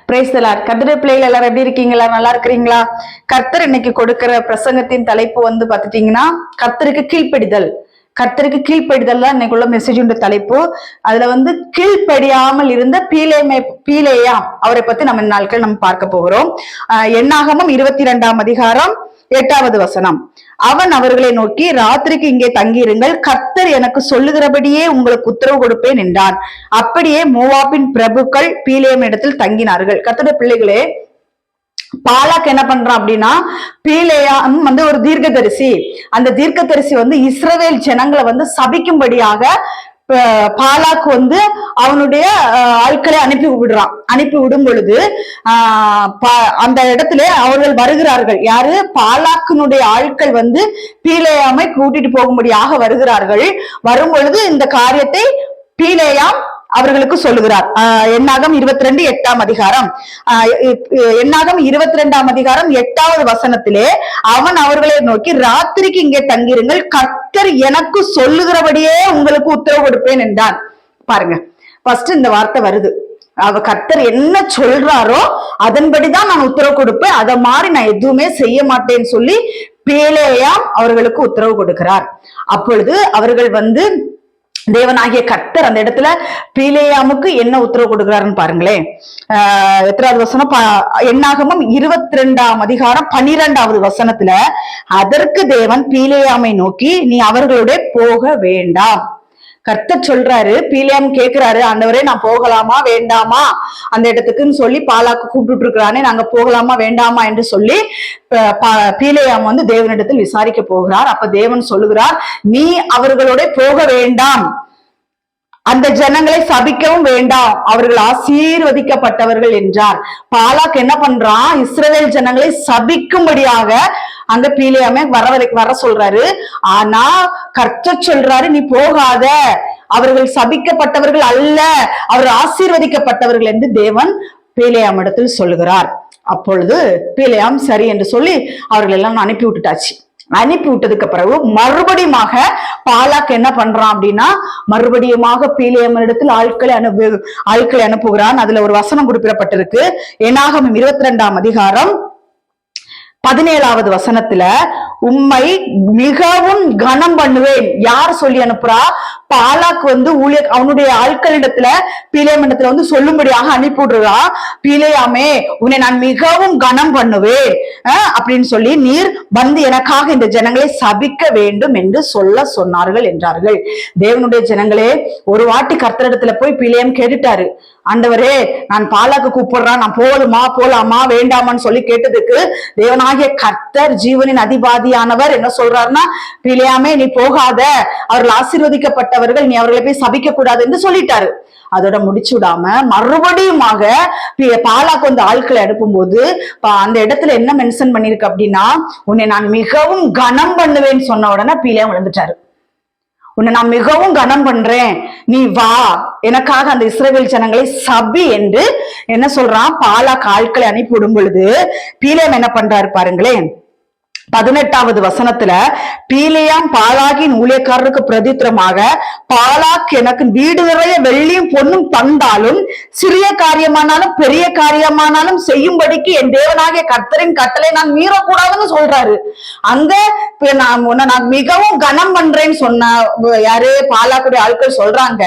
Price the Lord. கர்த்தருடைய பிள்ளைகள் எல்லாரும் எப்படி இருக்கீங்களா? நல்லா இருக்கிறீங்களா? கர்த்தர் இன்னைக்கு கொடுக்கிற பிரசங்கத்தின் தலைப்பு வந்து பாத்துட்டீங்கன்னா, கர்த்தருக்கு கீழ்ப்படிதல். கர்த்தருக்கு கீழ்ப்படிதல் தான் இன்னைக்குள்ள மெசேஜுடைய தலைப்பு. அதுல வந்து கீழ்ப்படியாமல் இருந்த பீலேயா அவரை பத்தி நம்ம நாட்கள் நம்ம பார்க்க போகிறோம். என்னாகமம் 22ஆம் அதிகாரம் 8வது வசனம். அவன் அவர்களை நோக்கி, ராத்திரிக்கு இங்கே தங்கியிருங்கள், கர்த்தர் எனக்கு சொல்லுகிறபடியே உங்களுக்கு உத்தரவு கொடுப்பேன் என்றான். அப்படியே மோவாபின் பிரபுக்கள் பீலேயம் இடத்தில் தங்கினார்கள். கர்த்தருடைய பிள்ளைகளே, பாலாக் என்ன பண்றான் அப்படின்னா, பீலேயாம் வந்து ஒரு தீர்க்கதரிசி. அந்த தீர்க்கதரிசி வந்து இஸ்ரவேல் ஜனங்களை வந்து சபிக்கும்படியாக பாலாக்கு வந்து அவனுடைய ஆட்களை அனுப்பி விடும் பொழுது அந்த இடத்துல அவர்கள் வருகிறார்கள். யாரு? பாலாக்கினுடைய ஆட்கள் வந்து பீலேயாமை கூட்டிட்டு போகும்படியாக வருகிறார்கள். வரும் பொழுது இந்த காரியத்தை பீலேயாம் அவர்களுக்கு சொல்லுகிறார். என்னாகம் 22:8ஆம் அதிகாரம். என்னாகம் 22ஆம் அதிகாரம் 8வது வசனத்திலே, அவன் அவர்களை நோக்கி, ராத்திரிக்கு இங்கே தங்கிருங்கள், கர்த்தர் எனக்கு சொல்லுகிறபடியே உங்களுக்கு உத்தரவு கொடுப்பேன் என்றான். பாருங்க, ஃபர்ஸ்ட் இந்த வார்த்தை வருது. கர்த்தர் என்ன சொல்றாரோ அதன்படிதான் நான் உத்தரவு கொடுப்பேன், அதை மாதிரி நான் எதுவுமே செய்ய மாட்டேன்னு சொல்லி பீலேயாம் அவர்களுக்கு உத்தரவு கொடுக்கிறார். அப்பொழுது அவர்கள் வந்து தேவனாகிய கர்த்தர் அந்த இடத்துல பீலேயாமுக்கு என்ன உத்தரவு கொடுக்கிறாருன்னு பாருங்களேன். எத்தனாவது வசனம்? என்னாகமம் 22ஆம் அதிகாரம் 12வது வசனத்துல, அதற்கு தேவன் பீலேயாமை நோக்கி, நீ அவர்களுடைய போக வேண்டாம். கர்த்தர் சொல்றாரு, பீலேயாம் கேட்கிறாரு, ஆண்டவரே நான் போகலாமா வேண்டாமா அந்த இடத்துக்குன்னு சொல்லி பாலாக்கு கூப்பிட்டு இருக்கிறானே, நாங்க போகலாமா வேண்டாமா என்று சொல்லி பீலேயாம் வந்து தேவனிடத்தில் விசாரிக்க போகிறார். அப்ப தேவன் சொல்லுகிறார், நீ அவர்களோட போக வேண்டாம், அந்த ஜனங்களை சபிக்கவும் வேண்டாம், அவர்கள் ஆசீர்வதிக்கப்பட்டவர்கள் என்றார். பாலாக் என்ன பண்றான்? இஸ்ரவேல் ஜனங்களை சபிக்கும்படியாக அங்க பீலேயாமே வர சொல்றாரு. ஆனா கர்த்தர் சொல்றாரு, நீ போகாத, அவர்கள் சபிக்கப்பட்டவர்கள் அல்ல, அவர்கள் ஆசீர்வதிக்கப்பட்டவர்கள் என்று தேவன் பீலேயாம் இடத்தில் சொல்லுகிறார். அப்பொழுது பீலேயாம் சரி என்று சொல்லி அவர்கள் எல்லாம் அனுப்பி விட்டுட்டாச்சு. அனுப்பி விட்டதுக்கு பிறகு மறுபடியும் பாலாக் என்ன பண்றான் அப்படின்னா, மறுபடியும் பீலேயாம் இடத்தில் ஆட்களை அனுப்புகிறான். அதுல ஒரு வசனம் குறிப்பிடப்பட்டிருக்கு. என்னாகமம் 22ஆம் அதிகாரம் 17வது வசனத்துல, உம்மை மிகவும் கனம் பண்ணுவேன். யார் சொல்லி அனுப்புறா? பாலாக் வந்து அவனுடைய ஆட்களிடத்துல பீலேயாம் இடத்துல வந்து சொல்லும்படியாக அனுப்பி விடுறா. பீலேயாமே, உன்னை நான் மிகவும் கனம் பண்ணுவேன் அப்படின்னு சொல்லி, நீர் வந்து எனக்காக இந்த ஜனங்களை சபிக்க வேண்டும் என்று சொல்ல சொன்னார்கள் என்றார்கள். தேவனுடைய ஜனங்களே, ஒரு வாட்டி கர்த்தரிடத்துல போய் பீலேயாம் கேட்டுட்டாரு, ஆண்டவரே நான் பாலாக்கு கூப்பிடுறான், நான் போலாமா வேண்டாமான்னு சொல்லி கேட்டதுக்கு தேவனாகிய கர்த்தர் ஜீவனின் அதிபாதியானவர் என்ன சொல்றாருன்னா, பீலேயாமே நீ போகாத, அவர்கள் ஆசீர்வதிக்கப்பட்டவர்கள், நீ அவர்களை போய் சபிக்க கூடாது என்று சொல்லிட்டாரு. அதோட முடிச்சு விடாம மறுபடியும் பாலாக்கு வந்து ஆட்களை அனுப்பும் போது அந்த இடத்துல என்ன மென்ஷன் பண்ணிருக்கு அப்படின்னா, உன்னை நான் மிகவும் கனம் பண்ணுவேன்னு சொன்ன உடனே பீலேயாம் விழுந்துட்டாரு. உன்னை நான் மிகவும் கனம் பண்றேன், நீ வா, எனக்காக அந்த இஸ்ரவேல் ஜனங்களை சபி என்று என்ன சொல்றான்? பாலாக் ஆட்களை அனுப்பி விடும் பொழுது பீலேயாம் என்ன பண்றாரு பாருங்களேன். 18வது வசனத்துல, பீலேயாம் பாலாகின் ஊழியக்காரருக்கு பிரதித்திரமாக, பாலாக் எனக்கு வீடு நிறைய வெள்ளியும் பொன்னும் தந்தாலும், சிறிய காரியமானாலும் பெரிய காரியமானாலும் செய்யும்படிக்கு என் தேவனாகிய கர்த்தரின் கட்டளை நான் மீறக்கூடாதுன்னு சொல்றாரு. அங்க நான் மிகவும் கனம் பண்றேன்னு சொன்ன யாரு? பாலாக்குடைய ஆட்கள் சொல்றாங்க.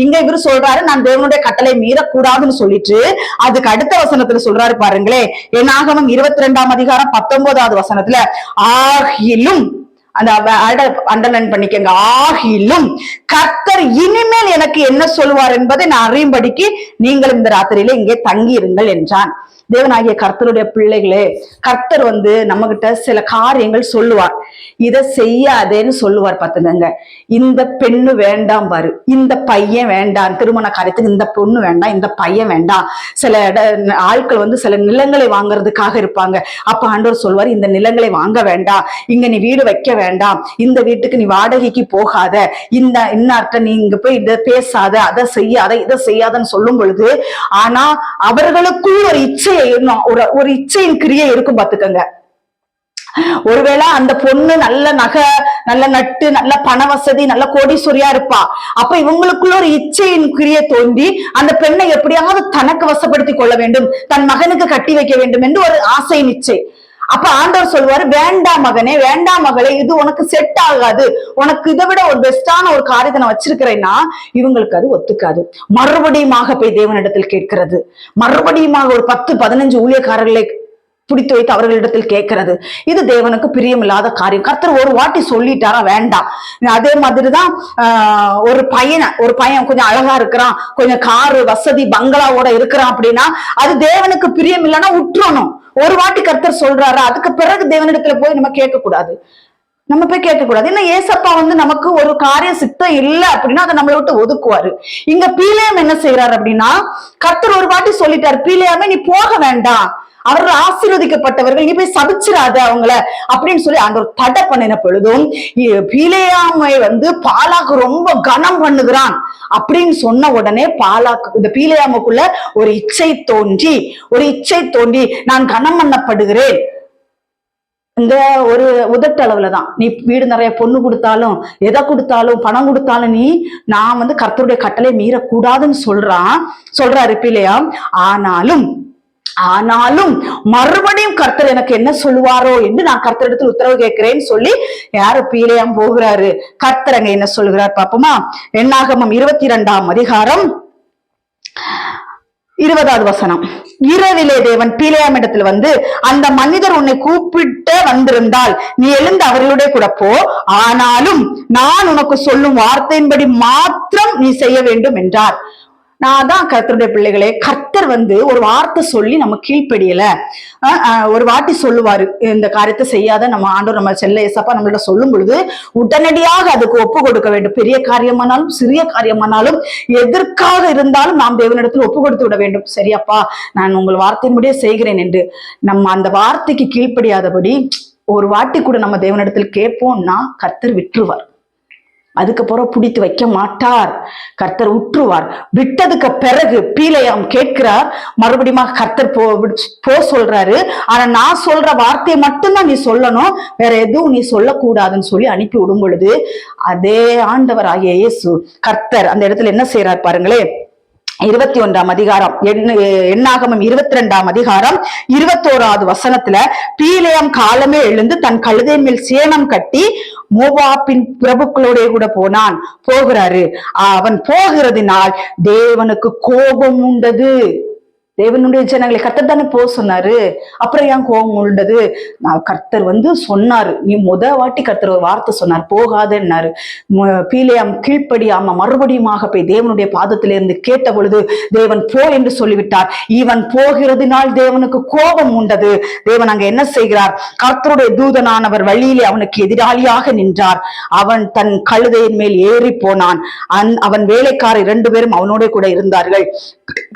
இங்க இவரு சொல்றாரு, நான் தேவனுடைய கட்டளை மீறக்கூடாதுன்னு சொல்லிட்டு அதுக்கு அடுத்த வசனத்துல சொல்றாரு பாருங்களேன். என்னாகமம் 22ஆம் அதிகாரம் 19வது வசனத்துல, ஆகிலும், அந்த அண்டர்லைன் பண்ணிக்கங்க, ஆகிலும் கர்த்தர் இனிமேல் எனக்கு என்ன சொல்லுவார் என்பதை நான் அறியும்படிக்கு நீங்கள் இந்த ராத்திரியில இங்கே தங்கி இருங்கள் என்றான். தேவனாகிய கர்த்தருடைய பிள்ளைகளே, கர்த்தர் வந்து நம்ம கிட்ட சில காரியங்கள் சொல்லுவார், இதை செய்யாதேன்னு சொல்லுவார். பாத்துங்க, இந்த பெண்ணு வேண்டாம் பாரு, இந்த பையன் வேண்டாம், திருமண காரியத்துக்கு இந்த பொண்ணு வேண்டாம், இந்த பையன் வேண்டாம். சில ஆட்கள் வந்து சில நிலங்களை வாங்குறதுக்காக இருப்பாங்க. அப்ப ஆண்டவர் சொல்வார், இந்த நிலங்களை வாங்க வேண்டாம், இங்க நீ வீடு வைக்க வேண்டாம், இந்த வீட்டுக்கு நீ வாடகைக்கு போகாத, இன்னார்ட்ட நீ இங்க போய் இதை பேசாத, அதை செய்யாத, இதை செய்யாதன்னு சொல்லும் பொழுது, ஆனா அவர்களுக்குள் ஒரு இச்சையின் கிரியை இருக்கும். பாத்துக்கங்க, ஒருவேளை அந்த பொண்ணு நல்ல நகை, நல்ல நட்டு, நல்ல பண வசதி, நல்ல கோடீஸ்வரியா இருப்பா. அப்ப இவங்களுக்குள்ள ஒரு இச்சையின் கிரிய தோன்றி அந்த பெண்ணை எப்படியாவது தனக்கு வசப்படுத்திக் கொள்ள வேண்டும், தன் மகனுக்கு கட்டி வைக்க வேண்டும் என்று ஒரு ஆசை நிச்சை. அப்ப ஆண்டவர் சொல்லுவாரு, வேண்டாம் மகனே, வேண்டாம் மகளே, இது உனக்கு செட் ஆகாது, உனக்கு இதை விட ஒரு பெஸ்டான ஒரு காரியத்தை நான் வச்சிருக்கிறேன்னா இவங்களுக்கு அது ஒத்துக்காது. மறுபடியுமாக போய் தேவனிடத்தில் கேட்கிறது, மறுபடியுமாக ஒரு 10-15 ஊழியக்காரர்களை பிடித்து வைத்து அவர்களிடத்தில் கேட்கிறது. இது தேவனுக்கு பிரியமில்லாத காரியம். கர்த்தர் ஒரு வாட்டி சொல்லிட்டாரா வேண்டாம். அதே மாதிரிதான் ஒரு பையன் கொஞ்சம் அழகா இருக்கிறான், கொஞ்சம் காரு வசதி பங்களாவோட இருக்கிறான் அப்படின்னா அது தேவனுக்கு பிரியம் இல்லைன்னா விட்டுறணும். ஒரு வாட்டி கர்த்தர் சொல்றாரா, அதுக்கு பிறகு தேவனிடத்துல போய் நம்ம கேட்கக்கூடாது. நம்ம போய் கேட்கக்கூடாது. ஏன்னா ஏசப்பா நமக்கு ஒரு காரியம் சித்தம் இல்லை அப்படின்னா அதை நம்மளை விட்டு ஒதுக்குவாரு. இங்க பீலேயாம் என்ன செய்யறாரு அப்படின்னா, கர்த்தர் ஒரு வாட்டி சொல்லிட்டாரு, பீலேயாமே நீ போக வேண்டாம், அவர்கள் ஆசீர்வதிக்கப்பட்டவர்கள், நீ போய் சபிச்சிராத அவங்கள அப்படின்னு சொல்லி ஆண்டவர் தடை பண்ணின பொழுதும் பீலேயாமை பாலாக்கு ரொம்ப கனம் பண்ணுகிறான் அப்படின்னு சொன்ன உடனே பாலாக்கு இந்த பீலேயாமுக்குள்ள ஒரு இச்சை தோன்றி நான் கனம் பண்ணப்படுகிறேன். இந்த ஒரு உதட்டளவுலதான், நீ வீடு நிறைய பொண்ணு கொடுத்தாலும் எதை கொடுத்தாலும் பணம் கொடுத்தாலும் நான் கர்த்தருடைய கட்டளை மீறக்கூடாதுன்னு சொல்றாரு பீலேயாம். ஆனாலும் மறுபடியும் கர்த்தர் எனக்கு என்ன சொல்லுவாரோ என்று நான் கர்த்தரிடத்தில் உத்தரவு கேட்கிறேன்னு சொல்லி யாரு பீலேயாம் போகிறாரு. கர்த்தர் அங்க என்ன சொல்லுகிறார் பாப்போமா? என்னாகமம் 22ஆம் அதிகாரம் 20வது வசனம். இரவிலே தேவன் பீலேயாம் இடத்துல அந்த மனிதர் உன்னை கூப்பிட்டு வந்திருந்தால் நீ எழுந்து அவர்களுடைய கூட போ, ஆனாலும் நான் உனக்கு சொல்லும் வார்த்தையின்படி மாத்திரம் நீ செய்ய வேண்டும் என்றார். நான் தான் கர்த்தருடைய பிள்ளைகளே, கர்த்தர் ஒரு வார்த்தை சொல்லி நம்ம கீழ்ப்படியல, ஒரு வாட்டி சொல்லுவாரு இந்த காரியத்தை செய்யாத, நம்ம ஆண்டவர் நம்ம செல்ல ஏசப்பா நம்மள்ட்ட சொல்லும் பொழுது உடனடியாக அதுக்கு ஒப்பு கொடுக்க வேண்டும். பெரிய காரியமானாலும் சிறிய காரியமானாலும் எதற்காக இருந்தாலும் நாம் தேவனிடத்தில் ஒப்பு கொடுத்து விட வேண்டும். சரியப்பா, நான் உங்கள் வார்த்தையின்படியே செய்கிறேன் என்று நம்ம அந்த வார்த்தைக்கு கீழ்ப்படியாதபடி ஒரு வாட்டி கூட நம்ம தேவனிடத்தில் கேட்போம்னா கர்த்தர் விட்டுருவார். அதுக்கப்புறம் பிடித்து வைக்க மாட்டார், கர்த்தர் விட்டுருவார். விட்டதுக்கு பிறகு பீலேயாம் கேட்கிறார், மறுபடியும் கர்த்தர் போ சொல்றாரு. ஆனா நான் சொல்ற வார்த்தையை மட்டும்தான் நீ சொல்லணும், வேற எதுவும் நீ சொல்லக்கூடாதுன்னு சொல்லி அனுப்பி விடும் பொழுது அதே ஆண்டவர் ஆகிய இயேசு கர்த்தர் அந்த இடத்துல என்ன செய்யறார் பாருங்களே. 21ஆம் அதிகாரம் என்னாகமம் 22ஆம் அதிகாரம் 21வது வசனத்துல, பீலேயாம் காலமே எழுந்து தன் கழுதையின் மேல் சேணம் கட்டி மோவாபின் பிரபுக்களோட கூட போகிறாரு. அவன் போகிறதுனால் தேவனுக்கு கோபம் உண்டது. தேவனுடைய ஜனங்களை கர்த்தர் தானே போக சொன்னாரு, அப்புறம் ஏன் கோபம் உண்டது? கர்த்தர் சொன்னாரு, நீ வாட்டி கர்த்தர் ஒரு வார்த்தை சொன்னார், போகாதன்னாரு. பீலேயாம் கீழ்ப்படியாம மறுபடியுமாக போய் தேவனுடைய பாதத்திலிருந்து கேட்ட பொழுது தேவன் போ என்று சொல்லிவிட்டார். இவன் போகிறதுனால் தேவனுக்கு கோபம் உண்டது. தேவன் அங்க என்ன செய்கிறார்? கர்த்தருடைய தூதனானவர் வழியிலே அவனுக்கு எதிராளியாக நின்றார். அவன் தன் கழுதையின் மேல் ஏறி போனான். அவன் வேலைக்காரர் 2 பேரும் அவனோட கூட இருந்தார்கள்.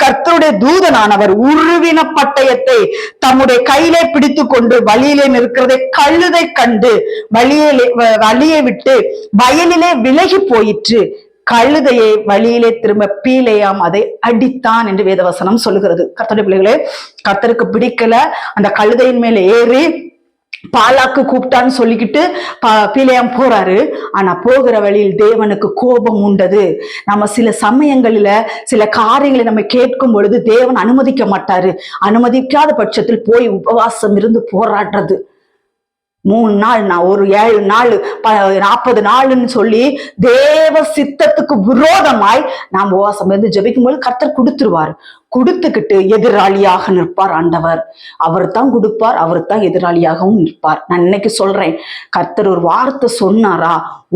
கர்த்தருடைய தூதனானவர் உருவின பட்டயத்தை தம்முடைய கையிலே பிடித்து கொண்டு வழியிலே நிற்கிறதை கழுதை கண்டு வழியை விட்டு வயலிலே விலகி போயிற்று. கழுதையை வழியிலே திரும்ப பீலேயாம் அதை அடித்தான் என்று வேதவசனம் சொல்லுகிறது. கர்த்தருடைய பிள்ளைகளே, கர்த்தருக்கு பிடிக்கல, அந்த கழுதையின் மேல ஏறி பாலாக்கு கூப்பிட்டான்னு சொல்லிக்கிட்டு பீலேயாம் போறாரு. ஆனா போகிற வழியில் தேவனுக்கு கோபம் உண்டது. நம்ம சில சமயங்களில சில காரியங்களை நம்ம கேட்கும் பொழுது தேவன் அனுமதிக்க மாட்டாரு. அனுமதிக்காத பட்சத்தில் போய் உபவாசம் இருந்து போராடுறது. 3 நாள், நான் ஒரு 7 நாள் 40 நாள்னு சொல்லி தேவ சித்தத்துக்கு விரோதமாய் நாம் உபவாசம் இருந்து ஜெபிக்கும் போது கர்த்தர் கொடுத்துருவார். கொடுத்துக்கிட்டு எதிராளியாக நிற்பார் ஆண்டவர். அவர் தான் கொடுப்பார், அவர் தான் எதிராளியாகவும் நிற்பார். நான் இன்னைக்கு சொல்றேன், கர்த்தர் ஒரு வார்த்தை சொன்னாரா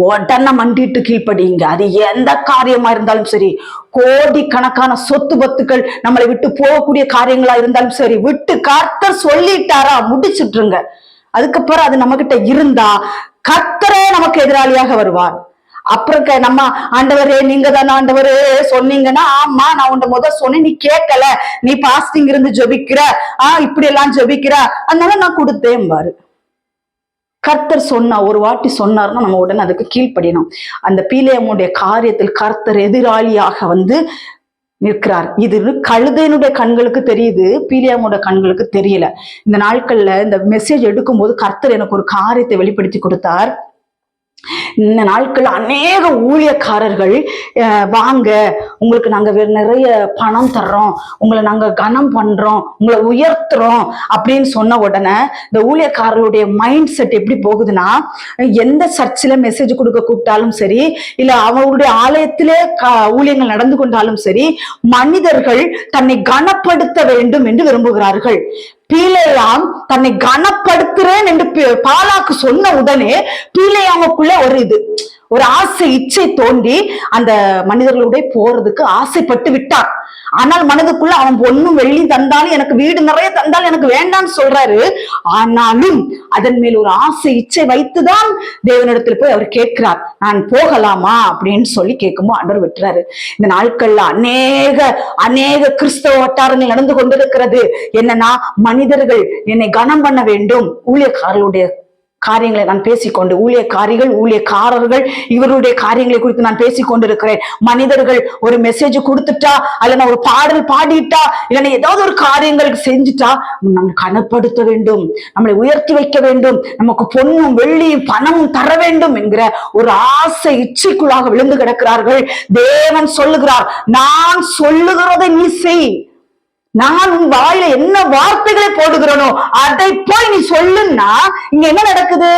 உடனே மண்டிட்டு கீழ்ப்படிங்க. அது எந்த காரியமா இருந்தாலும் சரி, கோடிக்கணக்கான சொத்து பத்துக்கள் நம்மளை விட்டு போகக்கூடிய காரியங்களா இருந்தாலும் சரி, விட்டு கர்த்தர் சொல்லிட்டாரா முடிச்சுட்டுருங்க. அதுக்கப்புறம் அது நம்ம கிட்ட இருந்தா கர்த்தரே நமக்கு எதிராளியாக வருவார். அப்புறம் நம்ம ஆண்டவரே நீங்க தானே ஆண்டவரே சொன்னீங்கன்னா, ஆமா நான் உன்ட சொன்னேன், நீ கேட்கல, நீ பாஸ்டிங் இருந்து ஜெபிக்கிற, இப்படி எல்லாம் ஜெபிக்கிற, அதனால நான் கொடுத்தேன் பாரு. கர்த்தர் சொன்னா, ஒரு வாட்டி சொன்னார்னா நம்ம உடனே அதுக்கு கீழ்ப்படியணும். அந்த பீலேயாமுடைய காரியத்தில் கர்த்தர் எதிராளியாக நிற்கிறார். இது கழுதையினுடைய கண்களுக்கு தெரியுது, பீலியாமோட கண்களுக்கு தெரியல. இந்த நாட்கள்ல இந்த மெசேஜ் எடுக்கும்போது கர்த்தர் எனக்கு ஒரு காரியத்தை வெளிப்படுத்தி கொடுத்தார். இந்த நாட்கள் அநேக ஊழியக்காரர்கள் வாங்க, உங்களுக்கு நாங்க நிறைய பணம் தர்றோம், உங்களை நாங்க கனம் பண்றோம், உங்களை உயர்த்துறோம் அப்படின்னு சொன்ன உடனே இந்த ஊழியக்காரர்களுடைய மைண்ட் செட் எப்படி போகுதுன்னா, எந்த சர்ச்சில் மெசேஜ் கொடுக்க கூப்பிட்டாலும் சரி, இல்ல அவங்களுடைய ஆலயத்திலே ஊழியங்கள் நடந்து கொண்டாலும் சரி, மனிதர்கள் தன்னை கனப்படுத்த வேண்டும் என்று விரும்புகிறார்கள். பீலேயாம் தன்னை கனப்படுத்துறேன் என்று பாலாக்கு சொன்ன உடனே பீலேயாமுக்குள்ள ஒரு ஆசை இச்சை தோண்டி அந்த மனிதர்களுடைய போறதுக்கு ஆசைப்பட்டு விட்டார். ஆனால் மனதுக்குள்ள அவன் பொண்ணும் வெள்ளி தந்தாலும், எனக்கு வீடு நிறைய தந்தாலும் எனக்கு வேண்டாம்னு சொல்றாரு. ஆனாலும் அதன் மேல் ஒரு ஆசை இச்சை வைத்துதான் தேவனிடத்துல போய் அவர் கேட்கிறார், நான் போகலாமா அப்படின்னு சொல்லி கேட்கும்போது ஆண்டவர் விட்டுறாரு. இந்த நாட்கள்ல அநேக கிறிஸ்தவ வட்டாரங்கள் நடந்து கொண்டிருக்கிறது என்னன்னா, மனிதர்கள் என்னை கனம் பண்ண வேண்டும், ஊழியக்காரர்களுடைய காரியங்களை நான் பேசிக்கொண்டு, ஊழியக்காரர்கள் இவருடைய காரியங்களை குறித்து நான் பேசிக்கொண்டிருக்கிறேன். மனிதர்கள் ஒரு மெசேஜ் கொடுத்துட்டா, அல்ல ஒரு பாடல் பாடிட்டா, இல்லைன்னா ஏதாவது ஒரு காரியங்களுக்கு செஞ்சுட்டா, நம்ம கனப்படுத்த வேண்டும், நம்மளை உயர்த்தி வைக்க வேண்டும், நமக்கு பொன்னும் வெள்ளியும் பணமும் தர வேண்டும் என்கிற ஒரு ஆசை இச்சைக்குள்ளாக விழுந்து கிடக்கிறார்கள். தேவன் சொல்லுகிறார், நான் சொல்லுகிறதை நீ செய், நான் உன் வாயில என்ன வார்த்தைகளை போடுகிறனோ அதை போய் நீ சொல்லுன்னா, இங்க என்ன நடக்குது?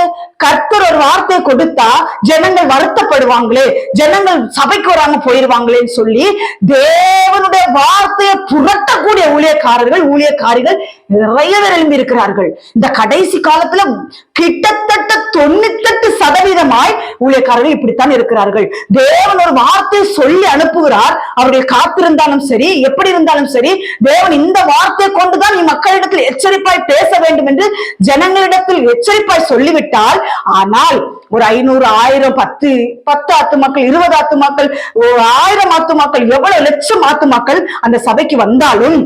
கர்த்தர் ஒரு வார்த்தையை கொடுத்தா ஜனங்கள் வருத்தப்படுவாங்களே, ஜனங்கள் சபைக்கு வராம போயிருவாங்களேன்னு சொல்லி தேவனுடைய வார்த்தையை புரட்டக்கூடிய ஊழியக்காரிகள் நிறைய பேர் எழும்பி இருக்கிறார்கள். இந்த கடைசி காலத்துல கிட்டத்தட்ட 98% ஊழியக்காரர்கள் இப்படித்தான் இருக்கிறார்கள். தேவன் ஒரு வார்த்தையை சொல்லி அனுப்புகிறார். அவர்கள் காத்திருந்தாலும் சரி, எப்படி இருந்தாலும் சரி, தேவன் இந்த வார்த்தையை கொண்டுதான் நீ மக்களிடத்தில் எச்சரிப்பாய் பேச வேண்டும் என்று ஜனங்களிடத்தில் எச்சரிப்பாய் சொல்லிவிட்டால், ஆனால் ஒரு 500, 1000, 10 ஆத்துமாக்கள், 20 ஆத்துமாக்கள், 1000 ஆத்துமாக்கள், எவ்வளவு லட்சம் ஆத்துமாக்கள் அந்த சபைக்கு வந்தாலும்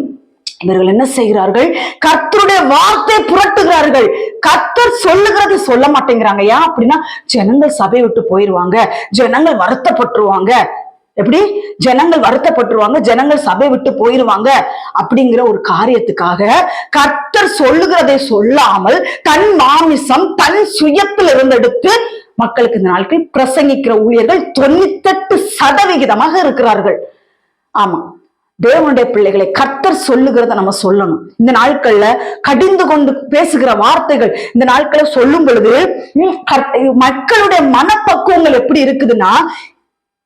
இவர்கள் என்ன செய்கிறார்கள்? கர்த்தருடைய வார்த்தை புரட்டுகிறார்கள். கர்த்தர் சொல்லுகிறது சொல்ல மாட்டேங்கிறாங்க. ஏன் அப்படின்னா, ஜனங்கள் சபையை விட்டு போயிருவாங்க, ஜனங்கள் வருத்தப்பட்டுருவாங்க. எப்படி? ஜனங்கள் வருத்தப்பட்டுருவாங்க, ஜனங்கள் சபை விட்டு போயிருவாங்க அப்படிங்கிற ஒரு காரியத்துக்காக கர்த்தர் சொல்லுகிறதை சொல்லாமல் தன் மாமிசம் தன் சுயத்தில் இருந்தெடுத்து மக்களுக்கு இந்த நாட்கள் பிரசங்கிக்கிற ஊழியர்கள் 98% இருக்கிறார்கள். ஆமா, தேவனுடைய பிள்ளைகளை கர்த்தர் சொல்லுகிறத நம்ம சொல்லணும். இந்த நாட்கள்ல கடிந்து கொண்டு பேசுகிற வார்த்தைகள் இந்த நாட்களை சொல்லும் பொழுது மக்களுடைய மனப்பக்குவங்கள் எப்படி இருக்குதுன்னா,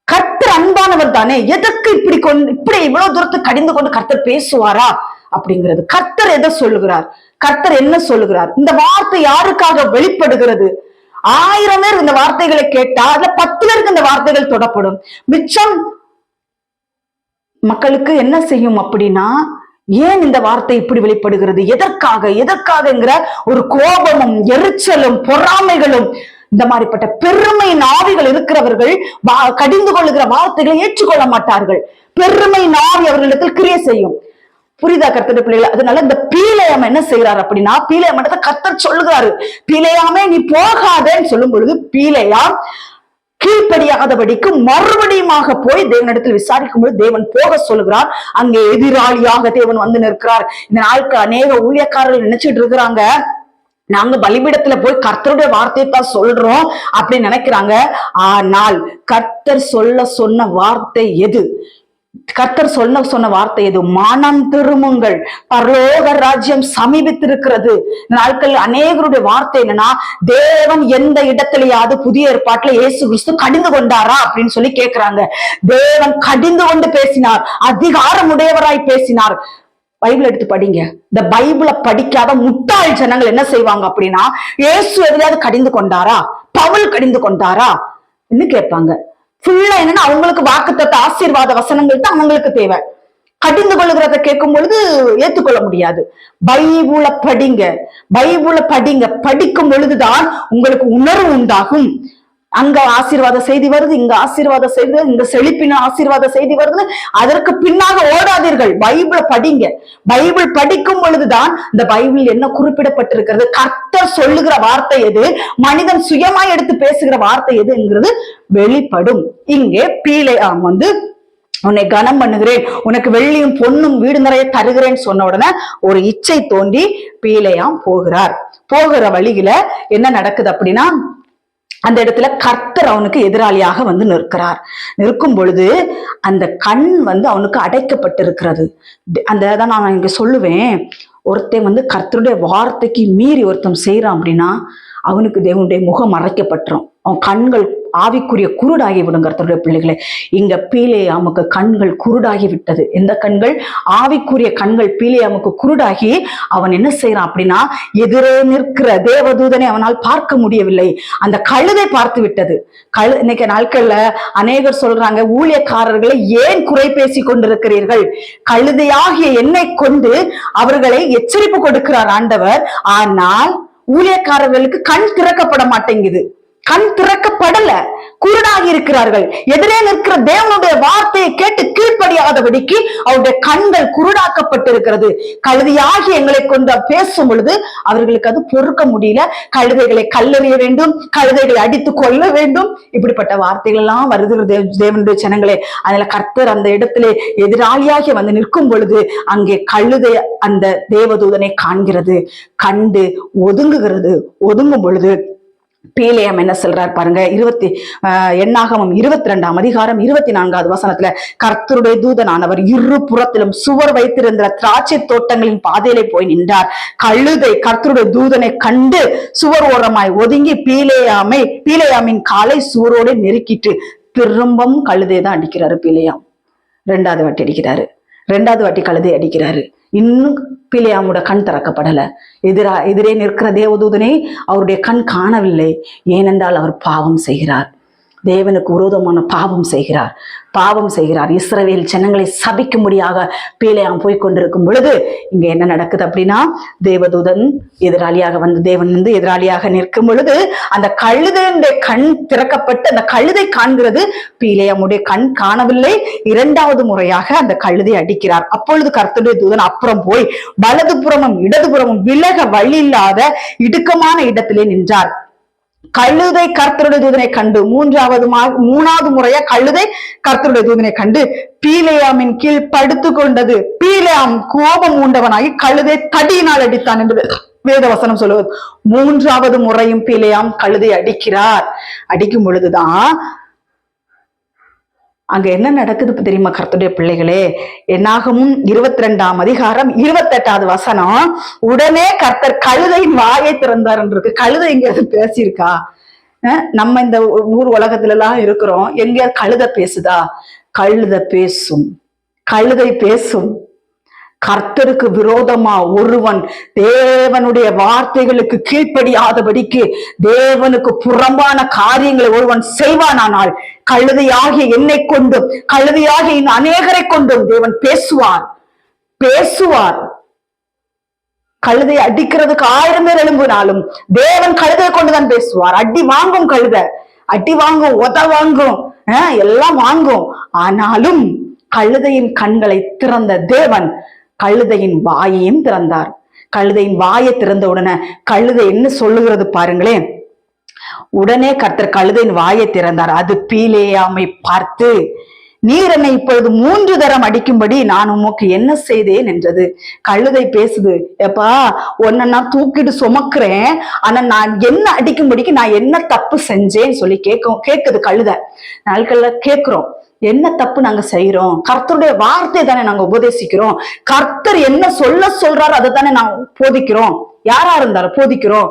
கர்த்தர் அன்பானவர் தானே, எதற்கு இப்படி இவ்வளவு தூரத்துக்கு கடிந்து கொண்டு கர்த்தர் பேசுவாரா அப்படிங்கிறது. கர்த்தர் எதை சொல்லுகிறார்? கர்த்தர் என்ன சொல்லுகிறார்? இந்த வார்த்தை யாருக்காக வெளிப்படுகிறது? 1000 பேர் இந்த வார்த்தைகளை கேட்டா அதுல 10 பேருக்கு இந்த வார்த்தைகள் தொடப்படும். மிச்சம் மக்களுக்கு என்ன செய்யும் அப்படின்னா, ஏன் இந்த வார்த்தை இப்படி வெளிப்படுகிறது, எதற்காகங்கிற ஒரு கோபமும் எரிச்சலும் பொறாமைகளும், இந்த மாதிரிப்பட்ட பெருமை நாவிகள் இருக்கிறவர்கள் கடிந்து கொள்ளுகிற வார்த்தைகளை ஏற்றுக்கொள்ள மாட்டார்கள். பெருமை நாவி அவர்களிடத்தில் கிரியை செய்யும். புரியுதா கர்த்தருடைய பிள்ளைகள்? அதனால இந்த பீலேயாம் என்ன செய்யறாரு அப்படின்னா, பீலேயாம் கர்த்தர் சொல்லுகிறாரு, பீலேயாமே நீ போகாதேன்னு சொல்லும் பொழுது பீலேயாம் கீழ்ப்படியாதபடிக்கு மறுபடியுமாக போய் தேவனிடத்தில் விசாரிக்கும் பொழுது தேவன் போக சொல்லுகிறார். அங்கே எதிராளியாக தேவன் வந்து நிற்கிறார். இந்த நாளுக்கு அநேக ஊழியக்காரர்கள் நினைச்சிட்டு இருக்கிறாங்க, நாங்க பலிபீடத்துல போய் கர்த்தருடைய வார்த்தையை தான் சொல்றோம் அப்படின்னு நினைக்கிறாங்க. ஆனால் கர்த்தர் சொன்ன வார்த்தை எது? கர்த்தர் சொன்ன வார்த்தை எது? மனம் திரும்புங்கள், பரலோக ராஜ்யம் சமீபித்திருக்கிறது. நாட்கள் அநேகருடைய வார்த்தை என்னன்னா, தேவன் எந்த இடத்திலேயாவது புதிய ஏற்பாட்டுல இயேசு கிறிஸ்து கடிந்து கொண்டாரா அப்படின்னு சொல்லி கேட்கிறாங்க. தேவன் கடிந்து கொண்டு பேசினார், அதிகாரம் உடையவராய் பேசினார். பைபிள் எடுத்து படிங்க. இந்த பைபிளை படிக்காத முட்டாள் ஜனங்கள் என்ன செய்வாங்க அப்படின்னா, இயேசு எதுலையாவது கடிந்து கொண்டாரா, பவுல் கடிந்து கொண்டாரா கேட்பாங்க. ஃபுல்லா என்னன்னா, அவங்களுக்கு வாக்குத்தத்த ஆசீர்வாத வசனங்கள் தான் அவங்களுக்கு தேவை. கடிந்து கொள்ளுகிறத கேட்கும் பொழுது ஏற்றுக்கொள்ள முடியாது. பைபிளை படிங்க, படிக்கும் பொழுதுதான் உங்களுக்கு உணர்வு உண்டாகும். அங்க ஆசீர்வாத செய்தி வருது, இங்க ஆசீர்வாத செய்தி, இங்க செழிப்பின ஆசீர்வாத செய்தி வருது, அதற்கு பின்னாக ஓடாதீர்கள். பைபிளை படிங்க. பைபிள் படிக்கும் பொழுதுதான் இந்த பைபிள் என்ன குறிப்பிடப்பட்டிருக்கிறது, கர்த்தர் சொல்லுகிற வார்த்தை எது, மனிதன் சுயமாய் எடுத்து பேசுகிற வார்த்தை எதுங்கிறது வெளிப்படும். இங்கே பீலேயாம் உன்னை கனம் பண்ணுகிறேன், உனக்கு வெள்ளியும் பொன்னும் வீடு நிறைய தருகிறேன்னு சொன்ன உடனே ஒரு இச்சை தோண்டி பீலேயாம் போகிறார். போகிற வழியில என்ன நடக்குது அப்படின்னா, அந்த இடத்துல கர்த்தர் அவனுக்கு எதிராளியாக வந்து நிற்கிறார். நிற்கும் பொழுது அந்த கண் வந்து அவனுக்கு அடைக்கப்பட்டிருக்கிறது. அந்த தான் நான் இங்க சொல்லுவேன், ஒருத்தன் வந்து கர்த்தருடைய வார்த்தைக்கு மீறி ஒருத்தன் செய்யறான் அப்படின்னா அவனுக்கு தேவனுடைய முகம் மறைக்கப்பட்டுரும். அவன் கண்கள் ஆவிக்குரிய குருடாகி விடும். கர்த்தருடைய பிள்ளைகளே, இங்க பீலேயாமுக்கு கண்கள் குருடாகி விட்டது. எந்த கண்கள்? ஆவிக்குரிய கண்கள் பீலேயாமுக்கு குருடாகி அவன் என்ன செய்யறான் அப்படின்னா, எதிரே நிற்கிற தேவதூதனை அவனால் பார்க்க முடியவில்லை. அந்த கழுதை பார்த்து விட்டது. இன்னைக்கு நாட்கள்ல அநேகர் சொல்றாங்க, ஊழியக்காரர்களை ஏன் குறை பேசி கொண்டிருக்கிறீர்கள்? கழுதையாகிய என்னை கொண்டு அவர்களை எச்சரிப்பு கொடுக்கிறார் ஆண்டவர். ஆனால் ஊழியக்காரர்களுக்கு கண் திறக்கப்பட மாட்டேங்குது. கண் திறக்கப்படல, குருடாகி இருக்கிறார்கள். எதிரே நிற்கிற தேவனுடைய வார்த்தையை கேட்டு கீழ்ப்படியாதபடிக்கு அவருடைய கண்கள் குருடாக்கப்பட்டிருக்கிறது. கழுதையாகி எங்களை கொண்டு பேசும் பொழுது அவர்களுக்கு அது பொறுக்க முடியல. கழுதைகளை கல்லெறிய வேண்டும், கழுதைகளை அடித்து கொள்ள வேண்டும், இப்படிப்பட்ட வார்த்தைகள் எல்லாம் வருகிறது தேவனுடைய ஜனங்களே. அதுல கர்த்தர் அந்த இடத்திலே எதிராளியாகி வந்து நிற்கும் பொழுது அங்கே கழுதை அந்த தேவதூதனை காண்கிறது. கண்டு ஒதுங்குகிறது. ஒதுங்கும் பொழுது பீலேயாம் என்ன சொல்றார் பாருங்க. எண்ணாகமம் 22ஆம் அதிகாரம் 24வது வசனத்துல, கர்த்தருடைய தூதனானவர் இரு புறத்திலும் சுவர் வைத்திருந்த திராட்சை தோட்டங்களின் பாதையிலே போய் நின்றார். கழுதை கர்த்தருடைய தூதனை கண்டு சுவர் ஓரமாய் ஒதுங்கி பீலேயாமின் காலை சுவரோடு நெருக்கிட்டு திரும்பவும் கழுதை தான் அடிக்கிறாரு பீலேயாம். 2வது வாட்டி அடிக்கிறாரு. 2வது வாட்டி கழுதை அடிக்கிறாரு. இன்னும் பீலேயாமோட கண் திறக்கப்படல. எதிரே நிற்கிற தேவதூதனை அவருடைய கண் காணவில்லை. ஏனென்றால் அவர் பாவம் செய்கிறார், தேவனுக்கு விரோதமான பாவம் செய்கிறார். இஸ்ரவேல் ஜனங்களை சபிக்கும்படியாக பீலேயாம் போய் கொண்டிருக்கும் பொழுது இங்க என்ன நடக்குது அப்படின்னா, தேவதூதன் எதிராளியாக வந்து தேவன் வந்து எதிராளியாக நிற்கும் பொழுது அந்த கழுதையுடைய கண் திறக்கப்பட்டு அந்த கழுதை காண்கிறது. பீலேயாமுடைய கண் காணவில்லை. 2வது முறையாக அந்த கழுதை அடிக்கிறார். அப்பொழுது கர்த்தருடைய தூதன் அப்புறம் போய் வலதுபுறமும் இடதுபுறமும் விலக வழி இல்லாத இடுக்கமான இடத்திலே நின்றார். கழுதை கர்த்தருடைய தூதனை கண்டு 3வது முறையா கழுதை கர்த்தருடைய தூதனை கண்டு பீலேயாமின் கீழ் படுத்து கொண்டது. பீலேயாம் கோபம் உண்டவனாகி கழுதை தடியினால் அடித்தான் என்று வேதவசனம் சொல்லுவது. 3வது முறையும் பீலேயாம் கழுதை அடிக்கிறார். அடிக்கும் பொழுதுதான் அங்க என்ன நடக்குது தெரியுமா கர்த்தருடைய பிள்ளைகளே? என்னாகமும் 22ஆம் அதிகாரம் 28வது வசனம், உடனே கர்த்தர் கழுதையின் வாயை திறந்தார் இருக்கு. கழுதை எங்கேயாவது பேசியிருக்கா? நம்ம இந்த ஊர் உலகத்துல எல்லாம் இருக்கிறோம், எங்கேயாவது கழுதை பேசுதா? கழுதை பேசும். கர்த்தருக்கு விரோதமா ஒருவன் தேவனுடைய வார்த்தைகளுக்கு கீழ்ப்படியாதபடிக்கு தேவனுக்கு புறம்பான காரியங்களை ஒருவன் செய்வானானால் கழுதையாகிய என்னை கொண்டும் கழுதையாகிய இன்னும் அநேகரை கொண்டும் தேவன் பேசுவார். கழுதை அடிக்கிறதுக்கு 1000 பேர் எழும்பினாலும் தேவன் கழுதையை கொண்டுதான் பேசுவார். அடி வாங்கும், கழுதை அடி வாங்கும், உத வாங்கும், எல்லாம் வாங்கும். ஆனாலும் கழுதையின் கண்களை திறந்த தேவன் கழுதையின் வாயையும் திறந்தார். கழுதையின் வாயை திறந்த உடனே கழுதை என்ன சொல்லுகிறது பாருங்களேன். உடனே கர்த்தர் கழுதையின் வாயை திறந்தார். அது பீலேயாமை பார்த்து, நீர் என்னை இப்பொழுது 3 தரம் அடிக்கும்படி நான் உமக்கு என்ன செய்தேன் என்றது. கழுதை பேசுது, எப்பா உன்னை நான் தூக்கிட்டு சுமக்கிறேன், ஆனா நான் என்ன அடிக்கும்படிக்கு நான் என்ன தப்பு செஞ்சேன்னு சொல்லி கேக்குது கழுதை. நாட்கள்ல கேட்கிறோம், என்ன தப்பு நாங்க செய்யறோம்? கர்த்தருடைய வார்த்தை தானே நாங்க உபதேசிக்கிறோம். கர்த்தர் என்ன சொல்றாரு அதை தானே நான் போதிக்கிறோம். யாரா இருந்தாலும் போதிக்கிறோம்.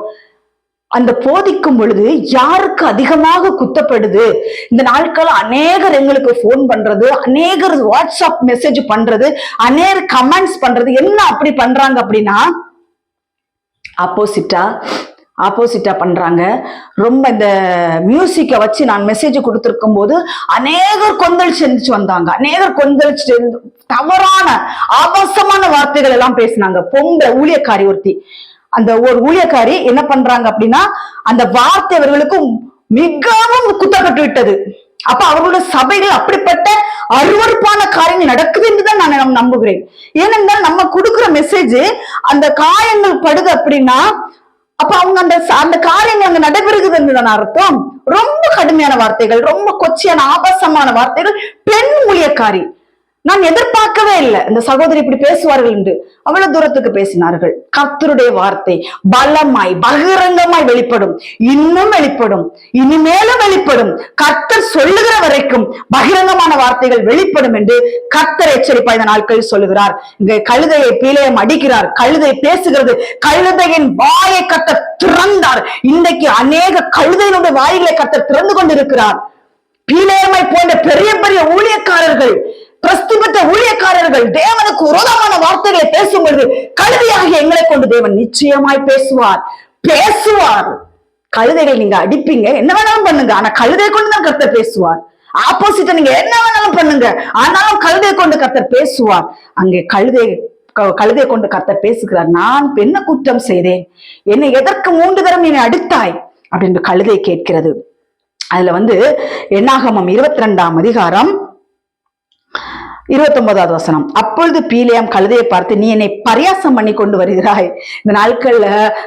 அந்த போதிக்கும் பொழுது யாருக்கு அதிகமாக குத்தப்படுது? இந்த நாட்கள் அநேகர் எங்களுக்கு போன் பண்றது, அநேகர் வாட்ஸ்அப் மெசேஜ் பண்றது, அநேகர் கமெண்ட்ஸ் பண்றது. என்ன அப்படி பண்றாங்க அப்படின்னா, ஆப்போசிட்டா பண்றாங்க. ரொம்ப இந்த மியூசிக்கை வச்சு நான் மெசேஜ் கொடுத்திருக்கும் போது அநேகர் கொந்தளிச்சு வந்தாங்க. அநேகர் கொந்தளிச்சு தவறான ஆபாசமான வார்த்தைகள் எல்லாம் பேசினாங்க. பொம்பளை ஊழியக்காரி ஒருத்தி, அந்த ஒரு ஊழியக்காரி என்ன பண்றாங்க அப்படின்னா, அந்த வார்த்தை அவர்களுக்கு மிகவும் குத்தப்பட்டு விட்டது. அப்ப அவர்களுடைய சபைகள் அப்படிப்பட்ட அருவருப்பான காரியங்கள் நடக்குது என்றுதான் நான் நம்புகிறேன். ஏனென்றால் நம்ம கொடுக்கிற மெசேஜ் அந்த காயங்கள் படுது அப்படின்னா, அப்ப அவங்க அந்த காரியங்கள் அங்க நடைபெறுகிறது என்றுதான் அர்த்தம். ரொம்ப கடுமையான வார்த்தைகள், ரொம்ப கொச்சையான ஆபாசமான வார்த்தைகள். பெண் ஊழியக்காரி நான் எதிர்பார்க்கவே இல்லை இந்த சகோதரி இப்படி பேசுவார்கள் என்று. அவ்வளவு தூரத்துக்கு பேசினார்கள். கர்த்தருடைய வார்த்தை பலமாய் பகிரங்கமாய் வெளிப்படும், இன்னும் வெளிப்படும், இனிமேலும் வெளிப்படும். கர்த்தர் சொல்லுகிற வரைக்கும் பகிரங்கமான வார்த்தைகள் வெளிப்படும் என்று கர்த்தர் எச்சரிப்பா இந்த நாட்களில் சொல்லுகிறார். இங்க கழுதையை பீலையம் அடிக்கிறார், கழுதை பேசுகிறது, கழுதையின் வாயை கர்த்தர் திறந்தார். இன்றைக்கு அநேக கழுதையினுடைய வாய்களை கர்த்தர் திறந்து கொண்டிருக்கிறார். பீலையமை போன்ற பெரிய பெரிய ஊழியக்காரர்கள், பிரஸ்திபெற்ற ஊழியக்காரர்கள் தேவனுக்கு விரோதமான வார்த்தைகளை பேசும்பொழுது கழுதையாகிய எங்களை கொண்டு தேவன் நிச்சயமாய் பேசுவார். கழுதைகள் நீங்க அடிப்பீங்க, என்ன வேணாலும் பண்ணுங்க, ஆனா கழுதை கொண்டுதான் கர்த்தர் பேசுவார். ஆப்போசிட்ட நீங்க என்ன வேணாலும் பண்ணுங்க, ஆனாலும் கழுதை கொண்டு கர்த்தர் பேசுவார். அங்கே கழுதை கொண்டு கர்த்தர் பேசுகிறார். நான் என்ன குற்றம் செய்தேன், என்னை எதற்கு 3 தரம் என்னை அடித்தாய் அப்படின்னு கழுதை கேட்கிறது. அதுல என்னாகமம் 22ஆம் அதிகாரம் 29வது வசனம். அப்பொழுது பீலேயாம் கழுதையை பார்த்து, நீ என்னை பரியாசம் பண்ணி கொண்டு வருகிறாய். இந்த நாட்கள்ல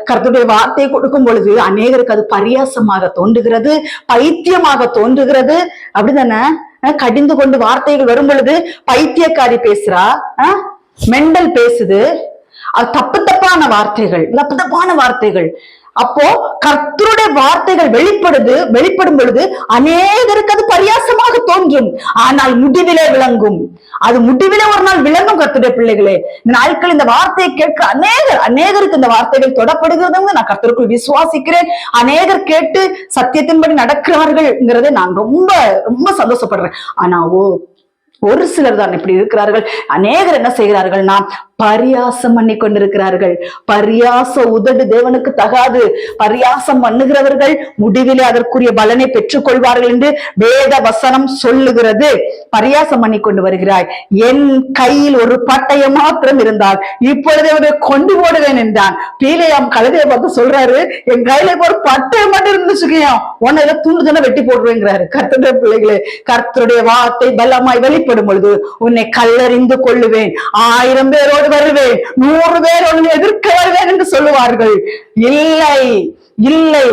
கர்த்தருடைய வார்த்தையை கொடுக்கும் பொழுது அநேகருக்கு அது பரியாசமாக தோன்றுகிறது, பைத்தியமாக தோன்றுகிறது. அப்படிதானே? கடிந்து கொண்டு வார்த்தைகள் வரும் பொழுது பைத்தியக்காரி பேசுறா, மெண்டல் பேசுது, அது தப்பான வார்த்தைகள். அப்போ கர்த்தருடைய வார்த்தைகள் வெளிப்படும் பொழுது அநேகருக்கு அது பரியாசமாக தோன்றும், ஆனால் முடிவிலே விளங்கும். அது முடிவிலே ஒரு நாள் விளங்கும். கர்த்தருடைய பிள்ளைகளே, இந்த நாட்கள் இந்த வார்த்தையை கேட்க அநேகருக்கு இந்த வார்த்தைகள் தொடப்படுகிறது. நான் கர்த்தருக்குள் விசுவாசிக்கிறேன். அநேகர் கேட்டு சத்தியத்தின்படி நடக்கிறார்கள்ங்கிறதை நான் ரொம்ப ரொம்ப சந்தோஷப்படுறேன். ஆனா ஒரு சிலர் தான் இப்படி இருக்கிறார்கள். அநேகர் என்ன செய்கிறார்கள்னா பரியாசம் பண்ணி கொண்டிருக்கிறார்கள். பரியாச உதடு தேவனுக்கு தகாது. பரியாசம் பண்ணுகிறவர்கள் முடிவிலே அதற்குரிய பலனை பெற்றுக் கொள்வார்கள் என்று வேத வசனம் சொல்லுகிறது. பரியாசம் பண்ணி கொண்டு வருகிறாய், என் கையில் ஒரு பட்டயம் மாத்திரம் இருந்தால் இப்பொழுதே அவரை கொண்டு போடுவேன் என்றான். பீலேயாம் கழுதையை பார்த்து சொல்றாரு, என் கையில ஒரு பட்டயம் மட்டும் இருந்துச்சுக்கையும் உன்னை துண்டு தானே வெட்டி போடுவேங்கிறாரு. கர்த்தருடைய பிள்ளைகளே, கர்த்தருடைய வார்த்தை பலமாய் வெளிப்படும் பொழுது உன்னை கல்லறிந்து கொள்ளுவேன், 1000 பேரோடு வருவேன், 100 பேர் உன்னை எதிர்க்க வருவேன் என்று சொல்லுவார்கள். இல்லை,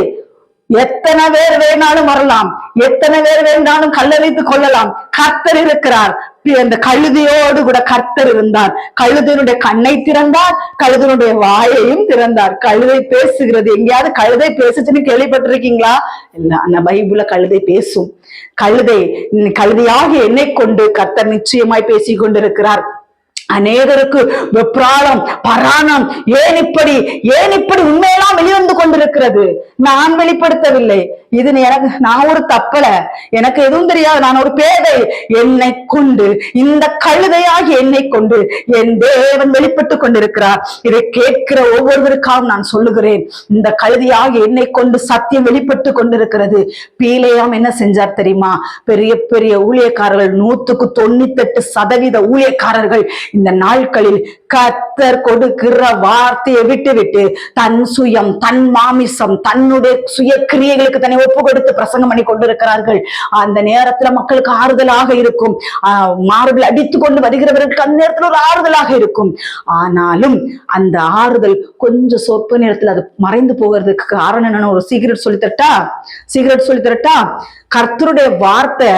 எத்தனை பேர் வேணாலும் வரலாம், எத்தனை பேர் வேணாலும் கல்லறித்துக் கொள்ளலாம். கர்த்தர் இருக்கிறார். அந்த கழுதையோடு கூட கர்த்தர் இருந்தார். கழுதையினுடைய கண்ணை திறந்தார், கழுதையினுடைய வாயையும் திறந்தார். கழுதை பேசுகிறது. எங்கேயாவது கழுதை பேசுச்சுன்னு கேள்விப்பட்டிருக்கீங்களா? இல்ல, ஆனா பைபிள்ல கழுதை பேசும். கழுதையாக என்னை கொண்டு கர்த்தர் நிச்சயமாய் பேசிக் கொண்டிருக்கிறார். அநேகருக்கு வெப்ராளம் பராணம், ஏன் இப்படி உண்மையெல்லாம் வெளிவந்து கொண்டிருக்கிறது. நான் வெளிப்படுத்தவில்லை, இது நான் ஒரு தப்பல, எனக்கு எதுவும் தெரியாது, நான் ஒரு பேதை. என்னை கொண்டு, இந்த கழுதையாகி என்னை கொண்டு என் தேவன் வெளிப்பட்டு கொண்டிருக்கிறார். இதை கேட்கிற ஒவ்வொருவருக்காகவும் நான் சொல்லுகிறேன், இந்த கழுதையாகி என்னை கொண்டு சத்தியம் வெளிப்பட்டு கொண்டிருக்கிறது. பீலேயாம் என்ன செஞ்சார் தெரியுமா? பெரிய பெரிய ஊழியக்காரர்கள், 198% ஊழியக்காரர்கள் இந்த நாட்களில் கர்த்தர் கொடுக்கிற வார்த்தையை விட்டு தன் சுயம், தன் மாமிசம், தன்னுடைய சுய கிரியைகளுக்கு தன்னை ஒப்பு கொடுத்து பிரசங்கம் பண்ணி கொண்டிருக்கிறார்கள். அந்த நேரத்துல மக்களுக்கு ஆறுதலாக இருக்கும். மார்பில் அடித்துக் கொண்டு வருகிறவர்களுக்கு அந்த நேரத்துல ஒரு ஆறுதலாக இருக்கும். ஆனாலும் அந்த ஆறுதல் கொஞ்சம் சொற்ப நேரத்துல அது மறைந்து போகிறதுக்கு காரணம் என்னன்னு ஒரு சீக்ரெட் சொல்லித்தரட்டா? கர்த்தருடைய வார்த்தை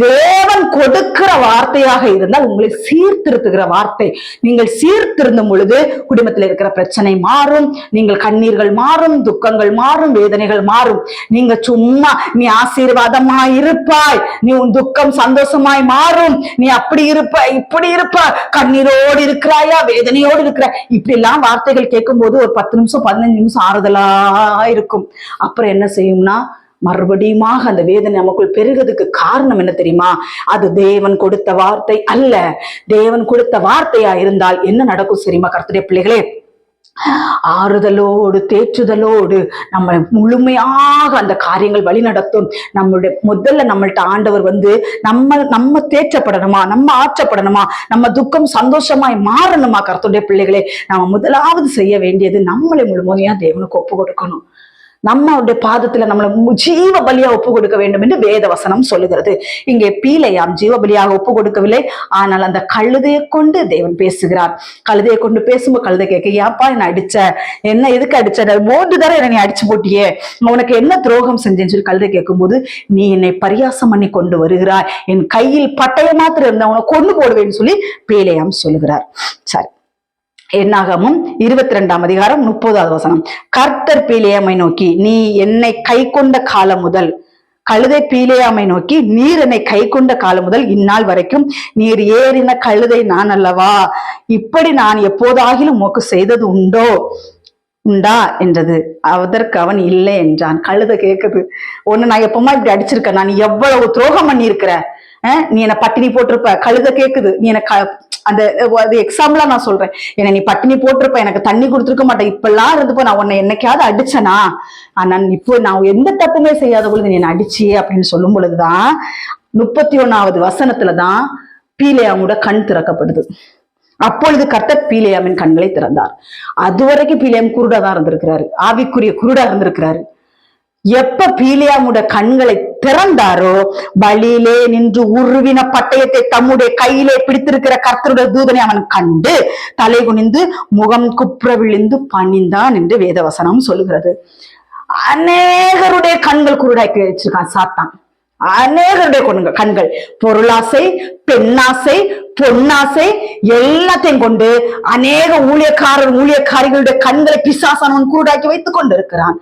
தேவன் கொடுக்கிற வார்த்தையாக இருந்தால் உங்களை சீர்திருத்துகிற வார்த்தை. நீங்கள் சீர்திருந்தும் பொழுது குடும்பத்தில் இருக்கிற பிரச்சனை மாறும், நீங்கள் கண்ணீர்கள் மாறும், துக்கங்கள் மாறும், வேதனைகள் மாறும். நீங்க சும்மா நீ ஆசீர்வாதமா இருப்பாய், நீ உன் துக்கம் சந்தோஷமாய் மாறும், நீ அப்படி இருப்ப இப்படி இருப்ப, கண்ணீரோடு இருக்கிறாயா, வேதனையோடு இருக்கிறாய், இப்படி எல்லாம் வார்த்தைகள் கேட்கும் போது ஒரு 10 நிமிஷம் 15 நிமிஷம் ஆறுதலா இருக்கும். அப்புறம் என்ன செய்யும்னா மறுபடியும் அந்த வேதனை நமக்குள் பெருகிறதுக்கு காரணம் என்ன தெரியுமா? அது தேவன் கொடுத்த வார்த்தை அல்ல. தேவன் கொடுத்த வார்த்தையா இருந்தால் என்ன நடக்கும் தெரியுமா கர்த்தருடைய பிள்ளைகளே? ஆறுதலோடு தேற்றுதலோடு நம்ம முழுமையாக அந்த காரியங்கள் வழி நடத்தும். முதல்ல நம்மள்ட்ட ஆண்டவர் நம்ம தேற்றப்படணுமா, நம்ம ஆற்றப்படணுமா, நம்ம துக்கம் சந்தோஷமாய் மாறணுமா? கர்த்தருடைய பிள்ளைகளே, நம்ம முதலாவது செய்ய வேண்டியது நம்மளை முழுமையா தேவனுக்கு ஒப்பு கொடுக்கணும். நம்மளுடைய பாதத்துல நம்மளை ஜீவ பலியா ஒப்பு கொடுக்க வேண்டும் என்று வேத வசனம் சொல்லுகிறது. இங்கே பீலையாம் ஜீவ பலியாக ஒப்பு கொடுக்கவில்லை, ஆனால் அந்த கழுதையை கொண்டு தேவன் பேசுகிறார். கழுதையை கொண்டு பேசும்போது கழுதை கேட்க, ஏப்பா என்ன அடிச்ச, என்ன எதுக்கு அடிச்ச, 3 தடவை நீ அடிச்சு போட்டியே, உனக்கு என்ன துரோகம் செஞ்சேன்னு சொல்லி கழுதை கேட்கும்போது, நீ என்னை பரியாசம் பண்ணி கொண்டு வருகிறாய், என் கையில் பட்டய மாத்திரம் இருந்தா உனக்கு கொண்டு போடுவேன்னு சொல்லி பீலையாம் சொல்லுகிறார். சரி, என்னாகமும் 22ஆம் அதிகாரம் 30வது வசனம். கர்த்தர் பீலேயாமை நோக்கி, நீ என்னை கை கொண்ட காலம் முதல், கழுதை பீலேயாமை நோக்கி, நீர் என்னை கை கொண்ட காலம் முதல் இந்நாள் வரைக்கும் நீர் ஏறின கழுதை நான் அல்லவா, இப்படி நான் எப்போதாகிலும் உமக்கு செய்தது உண்டா என்றது. அதற்கு அவன் இல்லை என்றான். கழுதை கேக்குது, ஒண்ணு நான் எப்பமா இப்படி அடிச்சிருக்கேன், நான் எவ்வளவு துரோகம் பண்ணி இருக்கிற, நீ என்ன பட்டினி போட்டிருப்ப. கழுதை கேக்குது, நீ எனக்கு அந்த எக்ஸாம்பிளா நான் சொல்றேன், என்ன நீ பட்டினி போட்டிருப்ப, எனக்கு தண்ணி கொடுத்துருக்க மாட்டேன், இப்பெல்லாம் இருந்துப்போ நான் உன்னை என்னைக்காவது அடிச்சனா, நான் இப்போ நான் எந்த தப்புமே செய்யாத பொழுது நீ என்ன அடிச்சியே அப்படின்னு சொல்லும் பொழுதுதான் 31வது வசனத்துலதான் பீலேயாமோட கண் திறக்கப்படுது. அப்பொழுது கர்த்தர் பீலேயாமின் கண்களை திறந்தார். அதுவரைக்கும் பீலேயாம் குருடாதான் இருந்திருக்கிறாரு, ஆவிக்குரிய குருடா இருந்திருக்கிறாரு. எப்ப பீலேயாமுட கண்களை திறந்தாரோ, பலியிலே நின்று உருவின பட்டயத்தை தம்முடைய கையிலே பிடித்திருக்கிற கர்த்தருடைய தூதனை அவன் கண்டு தலை குனிந்து முகம் குப்புற விழுந்து பணிந்தான் என்று வேதவசனம் சொல்லுகிறது. அநேகருடைய கண்கள் குருடாக்கி வச்சிருக்கான் சாத்தான். அநேகருடைய கண்கள் பொருளாசை, பெண்ணாசை, பொன்னாசை எல்லாத்தையும் கொண்டு அநேக ஊழியக்காரிகளுடைய கண்களை பிசாசானவன் குருடாக்கி வைத்துக் கொண்டிருக்கிறான்.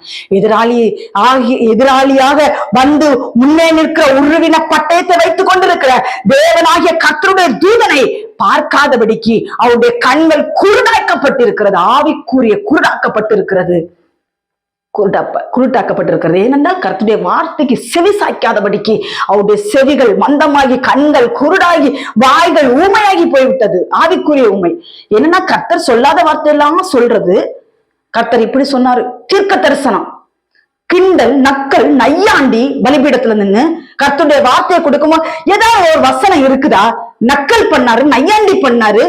எதிராளியாக வந்து முன்னே நிற்கிற உருவின பட்டயத்தை வைத்துக் கொண்டிருக்கிற தேவனாகிய கர்த்தருடைய தூதனை பார்க்காதபடிக்கு அவருடைய கண்கள் குருடாக்கப்பட்டிருக்கிறது, ஆவிக்குரிய குருடாக்கப்பட்டிருக்கிறது, குருட்டாக்கப்பட்டிருக்கிறது. ஏனென்றால் கர்த்தருடைய வார்த்தைக்கு செவி சாய்க்காதபடிக்கு அவருடைய செவிகள் மந்தமாகி, கண்கள் குருடாகி, வாய்கள் ஊமையாகி போய்விட்டது. ஆவிக்குரிய ஊமை. என்னன்னா கர்த்தர் சொல்லாத வார்த்தை எல்லாம் சொல்றது. கர்த்தர் இப்படி சொன்னாரு, தீர்க்க தரிசனம், கிண்டல், நக்கல், நையாண்டி பலிபீடத்துல நின்னு கர்த்தருடைய வார்த்தையை கொடுக்கும்போது ஏதாவது ஒரு வசனம் இருக்குதா? நக்கல் பண்ணாரு, நையாண்டி பண்ணாரு.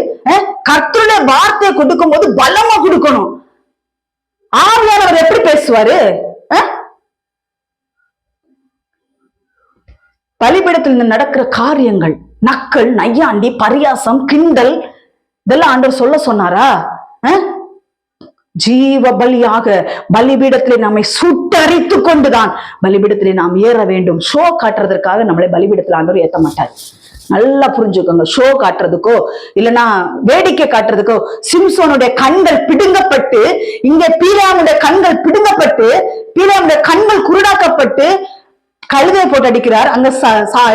கர்த்தருடைய வார்த்தையை கொடுக்கும் போது பலமா கொடுக்கணும். ஆவியானவர் எப்படி பேசுவாரு? பலிபீடத்தில் நடக்கிற காரியங்கள், நக்கல், நையாண்டி, பரியாசம், கிண்டல், இதெல்லாம் ஆண்டவர் சொல்ல சொன்னாரா? ஜீவ பலியாக பலிபீடத்திலே நம்மை சுட்டரித்து கொண்டுதான் பலிபீடத்திலே நாம் ஏற வேண்டும். ஷோ காட்டுறதற்காக நம்மளை பலிபீடத்தில் ஆண்டவர் ஏற்ற மாட்டார். நல்லா புரிஞ்சுக்கோங்க. ஷோ காட்டுறதுக்கோ இல்லைன்னா வேடிக்கை காட்டுறதுக்கோ. சிம்சோனுடைய கண்கள் பிடுங்கப்பட்டு, இங்க பீலேயாமுடைய கண்கள் பிடுங்கப்பட்டு, பீலேயாமுடைய கண்கள் குருடாக்கப்பட்டு கழுதையை போட்டு அடிக்கிறார். அங்க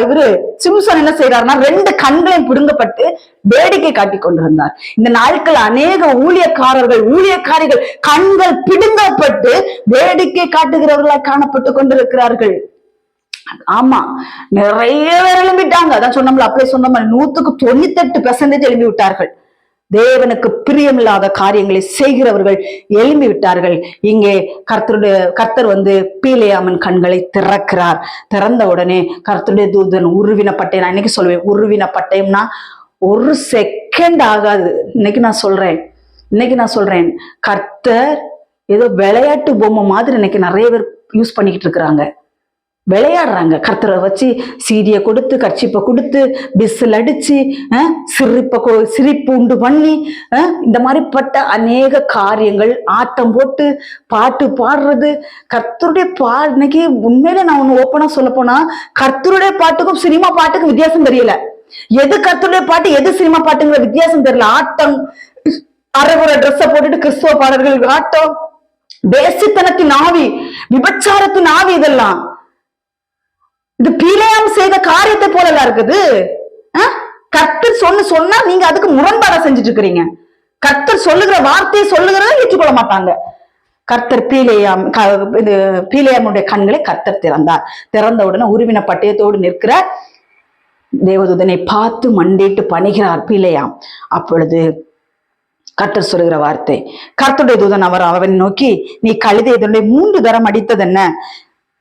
இவரு சிம்சோன் என்ன செய்யறாருன்னா 2 கண்களையும் பிடுங்கப்பட்டு வேடிக்கை காட்டி கொண்டிருந்தார். இந்த நாட்கள் அநேக ஊழியக்காரிகள் கண்கள் பிடுங்கப்பட்டு வேடிக்கை காட்டுகிறவர்களாக காணப்பட்டு கொண்டிருக்கிறார்கள். ஆமா, நிறைய பேர் எழும்பிட்டாங்க. அதான் சொன்னோம்ல, அப்படியே சொன்னோம், 198% எழும்பி விட்டார்கள். தேவனுக்கு பிரியமில்லாத காரியங்களை செய்கிறவர்கள் எழும்பி விட்டார்கள். இங்கே கர்த்தர் வந்து பீலேயாமின் கண்களை திறக்கிறார். திறந்த உடனே கர்த்தருடைய தூதன் உருவின பட்டயம், நான் இன்னைக்கு சொல்லுவேன், உருவின பட்டயம்னா 1 செகண்ட் ஆகாது. இன்னைக்கு நான் சொல்றேன், கர்த்தர் ஏதோ விளையாட்டு பொம்மை மாதிரி இன்னைக்கு நிறைய பேர் யூஸ் பண்ணிக்கிட்டு இருக்கிறாங்க, விளையாடுறாங்க. கர்த்தரை வச்சு சீடியை கொடுத்து, கர்ச்சிப்பை கொடுத்து, பிஸ்ஸில் அடிச்சு, சிரிப்பு உண்டு பண்ணி, இந்த மாதிரிப்பட்ட அநேக காரியங்கள், ஆட்டம் போட்டு பாட்டு பாடுறது. கர்த்தருடைய இன்னைக்கு உண்மையில நான் ஒண்ணு ஓப்பனா சொல்ல போனா, கர்த்தருடைய பாட்டுக்கும் சினிமா பாட்டுக்கும் வித்தியாசம் தெரியல. எது கர்த்தருடைய பாட்டு, எது சினிமா பாட்டுங்கிற வித்தியாசம் தெரியல. ஆட்டம், அரைகுறை ட்ரெஸ்ஸை போட்டுட்டு கிறிஸ்துவ பாடல்கள், ஆட்டம், தேசித்தனத்தின் ஆவி, விபச்சாரத்தின் ஆவி, இதெல்லாம் இது பீலேயாம் செய்த காரியத்தை போலலாம் இருக்குது. கர்த்தர் சொன்னா நீங்க அதுக்கு முரண்பாடா செஞ்சுட்டு இருக்கிறீங்க. கர்த்தர் சொல்லுகிற வார்த்தையை சொல்லுகிறத ஏற்றுக்கொள்ள மாட்டாங்க. கர்த்தர் பீலேயாமுடைய கண்களை கர்த்தர் திறந்தார். திறந்த உடனே உருவின பட்டயத்தோடு நிற்கிற தேவதூதனை பார்த்து மண்டிட்டு பணிகிறார் பீலேயாம். அப்பொழுது கர்த்தர் சொல்லுகிற வார்த்தை, கர்த்தருடைய தூதன் அவன் நோக்கி, நீ கழுதை இதனுடைய 3 தரம் அடித்தது என்ன?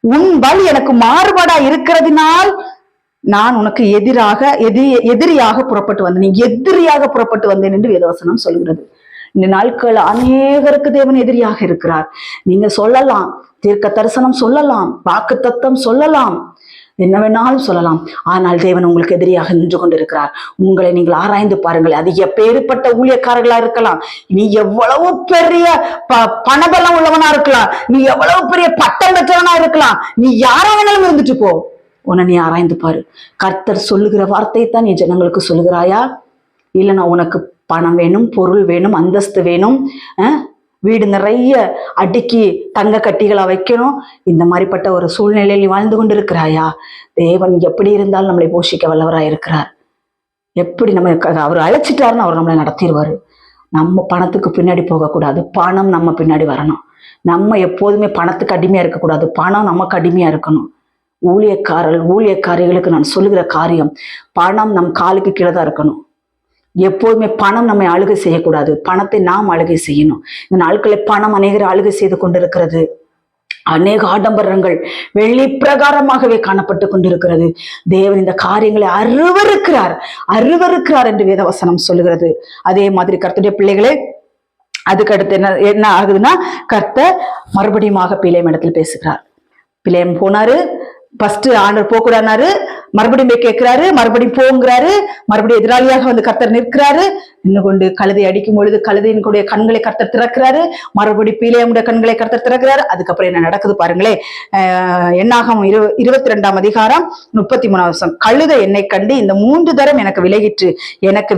உன் பலி எனக்கு மாறுபாடா இருக்கிறதுனால் நான் உனக்கு எதிரியாக புறப்பட்டு வந்தேன் என்று வேதவசனம் சொல்கிறது. இந்த நாட்கள் அநேகருக்கு தேவன் எதிரியாக இருக்கிறார். நீங்க சொல்லலாம், தீர்க்க தரிசனம் சொல்லலாம், வாக்கு தத்தம் சொல்லலாம், என்ன வேணாலும் சொல்லலாம். ஆனால் தேவன் உங்களுக்கு எதிரியாக நின்று கொண்டிருக்கிறார். உங்களை நீங்கள் ஆராய்ந்து பாருங்கள். அது எப்பேற்பட்ட ஊழியக்காரர்களா இருக்கலாம், நீ எவ்வளவு பெரிய பணபலம் உள்ளவனா இருக்கலாம், நீ எவ்வளவு பெரிய பட்டம் பெற்றவனா இருக்கலாம், நீ யாரா வேணாலும் இருந்துட்டு போ, உன்னை நீ ஆராய்ந்து பாரு. கர்த்தர் சொல்லுகிற வார்த்தையை தான் நீ ஜனங்களுக்கு சொல்லுகிறாயா? இல்லைன்னா உனக்கு பணம் வேணும், பொருள் வேணும், அந்தஸ்து வேணும், வீடு நிறைய அடுக்கி தங்க கட்டிகளா வைக்கணும், இந்த மாதிரிப்பட்ட ஒரு சூழ்நிலையில் நீ வாழ்ந்து கொண்டு இருக்கிறாயா? தேவன் எப்படி இருந்தாலும் நம்மளை போஷிக்க வல்லவராய் இருக்கிறார். எப்படி நம்ம அவர் அழைச்சிட்டாருன்னு அவர் நம்மளை நடத்திடுவாரு. நம்ம பணத்துக்கு பின்னாடி போகக்கூடாது, பணம் நம்ம பின்னாடி வரணும். நம்ம எப்போதுமே பணத்துக்கு அடிமையா இருக்கக்கூடாது, பணம் நமக்கு அடிமையா இருக்கணும். ஊழியக்காரிகளுக்கு நான் சொல்லுகிற காரியம், பணம் நம் காலுக்கு கீழே தான் இருக்கணும். எப்போதுமே பணம் நம்மை ஆளுகை செய்யக்கூடாது, பணத்தை நாம் ஆளுகை செய்யணும். இந்த நாட்களில் பணம் அநேகர் ஆளுகை செய்து கொண்டிருக்கிறது. அநேக ஆடம்பரங்கள் வெள்ளி பிரகாரமாகவே காணப்பட்டு கொண்டிருக்கிறது. தேவன் இந்த காரியங்களை அருவருக்கிறார் என்று வேதவசனம் சொல்லுகிறது. அதே மாதிரி கர்த்தருடைய பிள்ளைகளே, அதுக்கு அடுத்து என்ன ஆகுதுன்னா, கர்த்தர் மறுபடியும் பிலேம் இடத்தில் பேசுகிறார். பிலேம் போனாரு, ஃபர்ஸ்ட் ஆண்டர் போகக்கூடாது, மறுபடியும் போய் கேட்கிறாரு, மறுபடியும் போங்கிறாரு, மறுபடியும் எதிராளியாக வந்து கர்த்தர் நிற்கிறாரு. இன்னும் கொண்டு கழுதை அடிக்கும் பொழுது கழுதையினுடைய கண்களை கர்த்தர் திறக்கிறாரு, மறுபடியும் பிலேமுடைய கண்களை கர்த்தர் திறக்கிறாரு. அதுக்கப்புறம் என்ன நடக்குது பாருங்களே. என்னாகும் 22ஆம் அதிகாரம் 33 கழுதை என்னை கண்டு இந்த 3 தரம் எனக்கு விலகிற்று, எனக்கு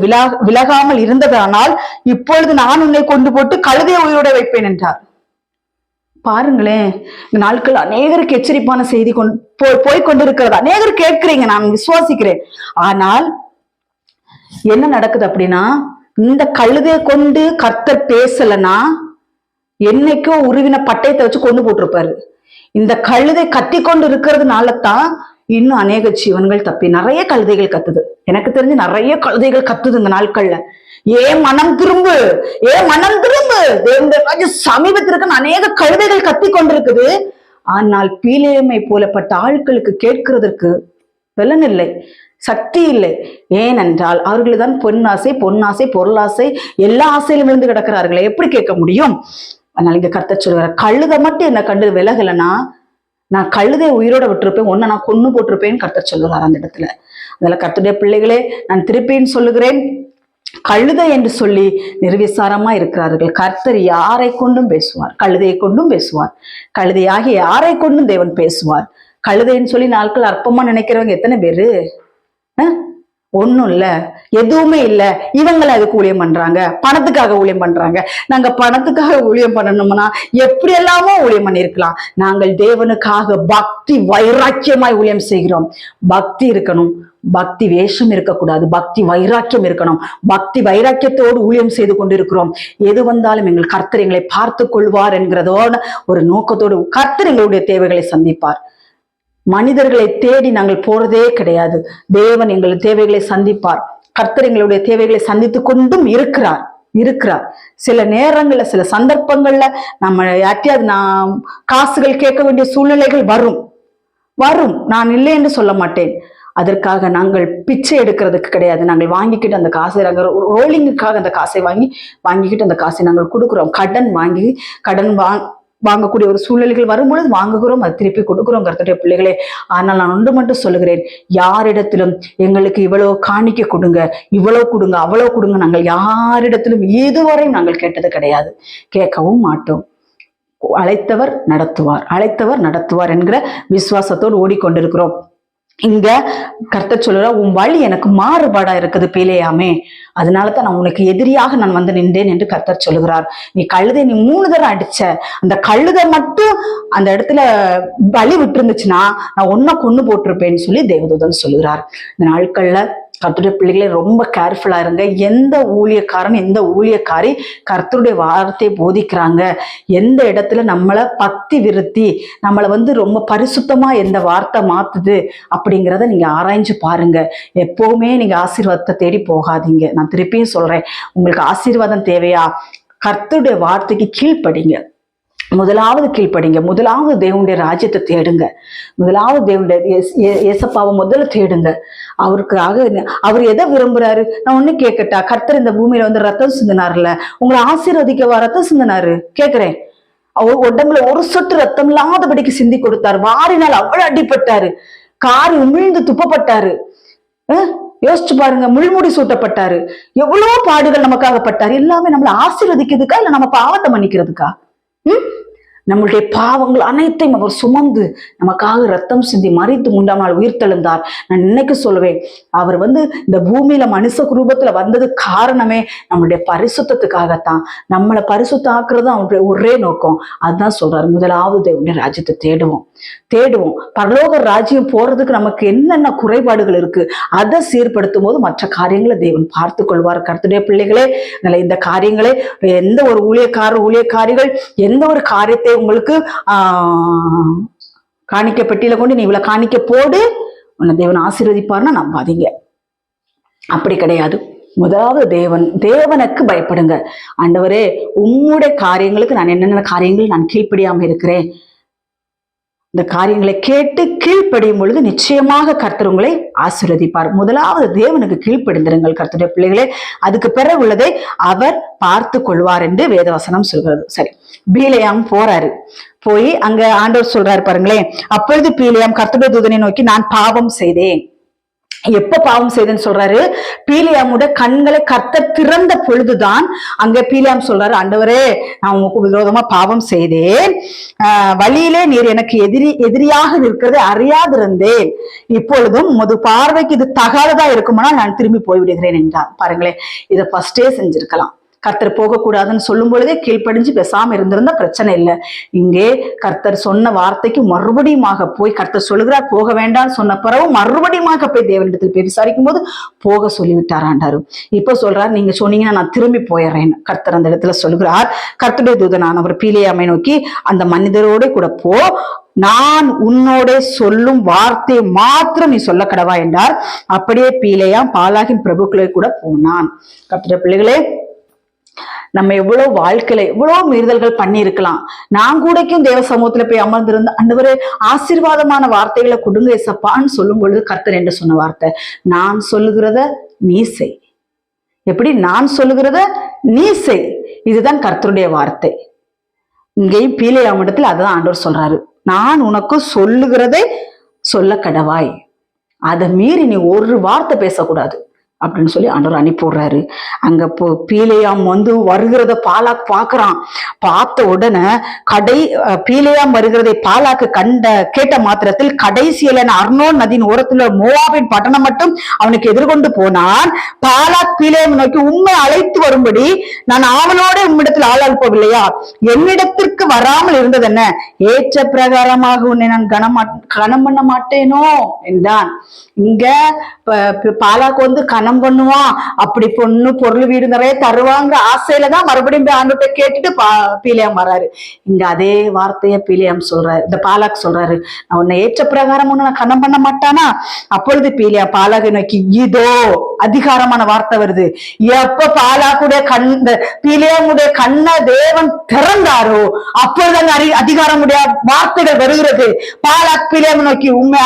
விலகாமல் இருந்ததானால் இப்பொழுது நான் உன்னை கொண்டு போட்டு கழுதையை உயிரோட வைப்பேன் என்றார். பாருங்களேன், இந்த நாட்கள் அநேகருக்கு எச்சரிப்பான செய்தி போய்கொண்டிருக்கிறது. அநேகர் கேட்கிறீங்க, நான் விசுவாசிக்கிறேன். ஆனால் என்ன நடக்குது அப்படின்னா, இந்த கழுதையை கொண்டு கர்த்தர் பேசலன்னா என்னைக்கோ உருவின பட்டயத்தை வச்சு கொண்டு போட்டிருப்பாரு. இந்த கழுதை கத்தி கொண்டு இருக்கிறதுனால தான் இன்னும் அநேக ஜீவன்கள் தப்பி நிறைய கழுதைகள் கத்துது. எனக்கு தெரிஞ்சு நிறைய கழுதைகள் கத்துது இந்த நாட்கள்ல. மனம் திரும்பு, மனம் திரும்பு, தேவனுடைய சமீபத்திற்கு அநேக கழுதைகள் கத்தி கொண்டிருக்குது. ஆனால் பீலேமை போலப்பட்ட ஆட்களுக்கு கேட்கிறதற்கு பலன் இல்லை, சக்தி இல்லை. ஏனென்றால் அவர்கள்தான் பொன்னாசை, பொருளாசை, எல்லா ஆசையிலும் இருந்து கிடக்கிறார்களே, எப்படி கேட்க முடியும்? அதனால இங்க கர்த்தர் சொல்லுவார், கழுதை மட்டும் என்ன கண்டு விலகலைன்னா நான் கழுதை உயிரோட விட்டுருப்பேன், ஒன்ன நான் கொன்னு போட்டிருப்பேன்னு கர்த்தர் சொல்லுவார் அந்த இடத்துல. அதனால கர்த்தருடைய பிள்ளைகளே, நான் திருப்பின்னு சொல்லுகிறேன், கழுதை என்று சொல்லி நிர்விசாரமா இருக்கிறார்கள். கர்த்தர் யாரை கொண்டும் பேசுவார், கழுதையை கொண்டும் பேசுவார், கழுதையாகி யாரை கொண்டும் தேவன் பேசுவார். கழுதைன்னு சொல்லி நாட்கள் அற்பமா நினைக்கிறவங்க எத்தனை பேரு? ஒண்ணும் இல்ல, எதுவுமே இல்ல, இவங்களை அதுக்கு ஊழியம் பண்றாங்க, பணத்துக்காக ஊழியம் பண்றாங்க. நாங்க பணத்துக்காக ஊழியம் பண்ணணும்னா எப்படி எல்லாமோ ஊழியம் பண்ணிருக்கலாம். நாங்கள் தேவனுக்காக பக்தி வைராக்கியமாய் ஊழியம் செய்கிறோம். பக்தி இருக்கணும், பக்தி வேஷம் இருக்கக்கூடாது, பக்தி வைராக்கியம் இருக்கணும். பக்தி வைராக்கியத்தோடு ஊழியம் செய்து கொண்டிருக்கிறோம். எது வந்தாலும் எங்கள் கர்த்தர் எங்களை பார்த்து கொள்வார் என்கிறதோட ஒரு நோக்கத்தோடு கர்த்தர் எங்களுடைய தேவைகளை சந்திப்பார். மனிதர்களை தேடி நாங்கள் போறதே கிடையாது. தேவன் எங்கள் தேவைகளை சந்திப்பார். கர்த்தர் எங்களுடைய தேவைகளை சந்தித்து கொண்டும் இருக்கிறார். சில நேரங்கள்ல, சில சந்தர்ப்பங்கள்ல நம்ம யார்ட்டையாவது நாம் காசுகள் கேட்க வேண்டிய சூழ்நிலைகள் வரும். நான் இல்லை என்று சொல்ல மாட்டேன். அதற்காக நாங்கள் பிச்சை எடுக்கிறதுக்கு கிடையாது. நாங்கள் வாங்கிக்கிட்டு அந்த காசை, நாங்கள் ரோலிங்குக்காக அந்த காசை வாங்கிக்கிட்டு அந்த காசை நாங்கள் கொடுக்குறோம். கடன் வாங்கக்கூடிய ஒரு சூழ்நிலைகள் வரும்பொழுது வாங்குகிறோம், அதை திருப்பி கொடுக்குறோம் கர்த்தருடைய பிள்ளைகளே. ஆனால் நான் ஒன்று மட்டும் சொல்லுகிறேன், யாரிடத்திலும் எங்களுக்கு இவ்வளவு காணிக்க கொடுங்க, இவ்வளவு கொடுங்க, அவ்வளவு கொடுங்க, நாங்கள் யாரிடத்திலும் இதுவரையும் நாங்கள் கேட்டது கிடையாது, கேட்கவும் மாட்டோம். அழைத்தவர் நடத்துவார் என்கிற விசுவாசத்தோடு ஓடிக்கொண்டிருக்கிறோம். இங்க கர்த்தர் சொல்லுறா, உன் வழி எனக்கு மாறுபாடா இருக்குது பிலேயாமே, அதனாலதான் நான் உனக்கு எதிரியாக நான் வந்து நின்றேன் என்று கர்த்தர் சொல்லுகிறார். நீ 3 தடவை அடிச்ச, அந்த கழுதை மட்டும் அந்த இடத்துல வழி விட்டு இருந்துச்சுன்னா நான் ஒன்ன கொன்னு போட்டிருப்பேன்னு சொல்லி தேவதூதன் சொல்லுகிறார். இந்த நாட்கள்ல கர்த்தருடைய பிள்ளைகளை ரொம்ப கேர்ஃபுல்லா இருங்க. எந்த ஊழியக்காரன், எந்த ஊழியக்காரி கர்த்தருடைய வார்த்தையை போதிக்கிறாங்க, எந்த இடத்துல நம்மளை பக்தி விருத்தி, நம்மளை ரொம்ப பரிசுத்தமா எந்த வார்த்தை மாத்துது அப்படிங்கிறத நீங்க ஆராய்ஞ்சு பாருங்க. எப்பவுமே நீங்க ஆசீர்வாதத்தை தேடி போகாதீங்க. நான் திருப்பியும் சொல்றேன், உங்களுக்கு ஆசீர்வாதம் தேவையா, கர்த்தருடைய வார்த்தைக்கு கீழ்ப்படிங்க. முதலாவது கீழ்ப்படிங்க, முதலாவது தேவனுடைய ராஜ்யத்தை தேடுங்க, முதலாவது தேவனுடைய ஏசப்பாவை முதல்ல தேடுங்க. அவருக்காக அவர் எதை விரும்புறாரு? நான் ஒண்ணு கேட்கட்டா, கர்த்தர் இந்த பூமியில வந்து ரத்தம் சிந்தினார்ல, உங்களை ஆசீர்வதிக்கவா ரத்தம் சிந்தினாரு கேக்குறேன்? அவர் உடம்புல ஒரு சொட்டு ரத்தம் இல்லாதபடிக்கு சிந்தி கொடுத்தாரு. வாரினால் அவ்வளவு அடிப்பட்டாரு, காரி உமிழ்ந்து துப்பப்பட்டாரு. யோசிச்சு பாருங்க, முள்முடி சூட்டப்பட்டாரு, எவ்வளவு பாடுகள் நமக்காக பட்டாரு. எல்லாமே நம்மளை ஆசீர்வதிக்கிறதுக்கா இல்ல நம்ம பாவத்தை மன்னிக்கிறதுக்கா? நம்மளுடைய பாவங்கள் அனைத்தையும் அவர் சுமந்து நமக்காக ரத்தம் சிந்தி மறித்து 3ஆம் நாள் உயிர்த்தெழுந்தார். நான் இன்னைக்கு சொல்லுவேன், அவர் வந்து இந்த பூமியில மனுஷ ரூபத்துல வந்தது காரணமே நம்மளுடைய பரிசுத்தத்துக்காகத்தான். நம்மளை பரிசுத்த ஆக்குறது அவருடைய ஒரே நோக்கம். அதுதான் சொல்றாரு, முதலாவது தேவனுடைய ராஜ்யத்தை தேடுவோம். பரலோக ராஜ்யம் போறதுக்கு நமக்கு என்னென்ன குறைபாடுகள் இருக்கு அதை சீர்படுத்தும் போது மற்ற காரியங்களை தேவன் பார்த்து கொள்வார். கர்த்தருடைய பிள்ளைகளே, இந்த காரியங்களே எந்த ஒரு ஊழியக்காரிகள் எந்த ஒரு காரியத்தை உங்களுக்கு காணிக்க பெட்டியில கொண்டு நீ இவ்வளவு காணிக்க போடு உன்னை தேவன் ஆசீர்வதிப்பார்னா நம்பாதீங்க. அப்படி கிடையாது. முதலாவது தேவனுக்கு பயப்படுங்க. ஆண்டவரே, உம்முடைய காரியங்களுக்கு நான் என்னென்ன காரியங்கள் நான் கீழ்ப்படியாம இருக்கிறேன், இந்த காரியங்களை கேட்டு கீழ்ப்படியும் பொழுது நிச்சயமாக கர்த்தர் உங்களை ஆசீர்வதிப்பார். முதலாவது தேவனுக்கு கீழ்ப்படிந்திருங்கள் கர்த்தருடைய பிள்ளைகளே, அதுக்கு பிறகு உள்ளதை அவர் பார்த்து கொள்வார் என்று வேதவசனம் சொல்கிறது. சரி, பீலேயாம் போறாரு. போய் அங்க ஆண்டவர் சொல்றாரு பாருங்களேன், அப்பொழுது பீலேயாம் கர்த்தருடைய தூதனை நோக்கி, நான் பாவம் செய்தேன். எப்ப பாவம் செய்தேன்னு சொல்றாரு? பீலியாமோட கண்களை கர்த்தர் திறந்த பொழுதுதான் அங்க பீலியாம் சொல்றாரு, ஆண்டவரே, நான் உங்களுக்கு விரோதமா பாவம் செய்தேன், வழியிலே நீர் எனக்கு எதிரியாக இருக்கிறதை அறியாதிருந்தேன், இப்பொழுதும் உமது பார்வைக்கு இது தகாததா இருக்குமானால் நான் திரும்பி போய்விடுகிறேன் என்றார். பாருங்களேன், இதை ஃபர்ஸ்டே செஞ்சிருக்கலாம். கர்த்தர் போகக்கூடாதுன்னு சொல்லும் பொழுதே கீழ்ப்படிஞ்சு பேசாம இருந்திருந்தா பிரச்சனை இல்லை. இங்கே கர்த்தர் சொன்ன வார்த்தைக்கு மறுபடியுமாக போய், கர்த்தர் சொல்லுகிறார் போக வேண்டாம்னு சொன்ன பிறகு மறுபடியுமாக போய் தேவனிடத்தில் போய் விசாரிக்கும் போது போக சொல்லிவிட்டார் ஆண்டாரு. இப்ப சொல்றாரு, நீங்க சொன்னீங்கன்னா நான் திரும்பி போயிடுறேன்னு கர்த்தர் அந்த இடத்துல சொல்லுகிறார். கர்த்தருடைய தூதனானவர் பீலேயாமை நோக்கி, அந்த மனிதரோட கூட போ, நான் உன்னோட சொல்லும் வார்த்தை மாத்திரம் நீ சொல்ல கடவா என்றார். அப்படியே பீலேயாம் பாலாகின் பிரபுக்களை கூட போனான். கர்த்தருடைய பிள்ளைகளே, நம்ம எவ்வளவு வாழ்க்கையில எவ்வளவு மீறுதல்கள் பண்ணி இருக்கலாம். நான் கூடக்கும் தேவ சமூகத்துல போய் அமர்ந்திருந்த, ஆண்டவரே ஆசீர்வாதமான வார்த்தைகளை கொடுங்க ஏசப்பான்னு சொல்லும் பொழுது கர்த்தர் என்று சொன்ன வார்த்தை, நான் சொல்லுகிறத நீ செய். எப்படி? நான் சொல்லுகிறத நீ செய். இதுதான் கர்த்தருடைய வார்த்தை. இங்கேயும் பீலேயாம் இடத்துல அதான் ஆண்டவர் சொல்றாரு, நான் உனக்கு சொல்லுகிறதை சொல்ல கடவாய், அதை மீறி நீ ஒரு வார்த்தை பேசக்கூடாது அப்படின்னு சொல்லி ஆண்டவர் அனுப்பிடுறாரு. அங்க பீலேயாம் வந்து வருகிறத பாலாக் பாக்குறான். பார்த்த உடனே பீலேயாம் வருகிறதை பாலாக்கு கேட்ட மாத்திரத்தில் கடைசியில அர்னோன் நதியின் ஓரத்துல மோவாபின் பட்டணம் மட்டும் அவனுக்கு எதிர்கொண்டு போனான். பாலாக் பீலேயாம் நோக்கி, உண்மை அழைத்து வரும்படி நான் அவனோட உம்மிடத்தில் ஆள் அனுப்பவில்லையா? என்னிடத்திற்கு வராமல் இருந்தது என்ன? ஏற்ற பிரகாரமாக உன்னை நான் கனம் பண்ண மாட்டேனோ என்றான். இங்க பாலாக்கு வந்து கனம் பண்ணுவான், அப்படி பொண்ணு பொருள் வீடு நிறைய தருவாங்க ஆசையில தான் மறுபடியும் ஆண்டுகிட்ட கேட்டுட்டு பீலேயாம் வர்றாரு. இங்க அதே வார்த்தைய பீலேயாம் சொல்றாரு, இந்த பாலாக் சொல்றாரு, நான் உன்னை ஏற்ற பிரகாரம் ஒண்ணு நான் கனம் பண்ண மாட்டானா? அப்பொழுது பீலேயாம் பாலாகை நோக்கி, இதோ அதிகாரமான வார்த்தை வருது. எப்ப பாலாக்குடைய பீலேயாமுடைய கண்ணை தேவன் திறந்தாரோ அப்பொழுது அதிகாரமுடைய வார்த்தைகள் வருகிறது. பாலாக் பீலேயாம் நோக்கி, உண்மை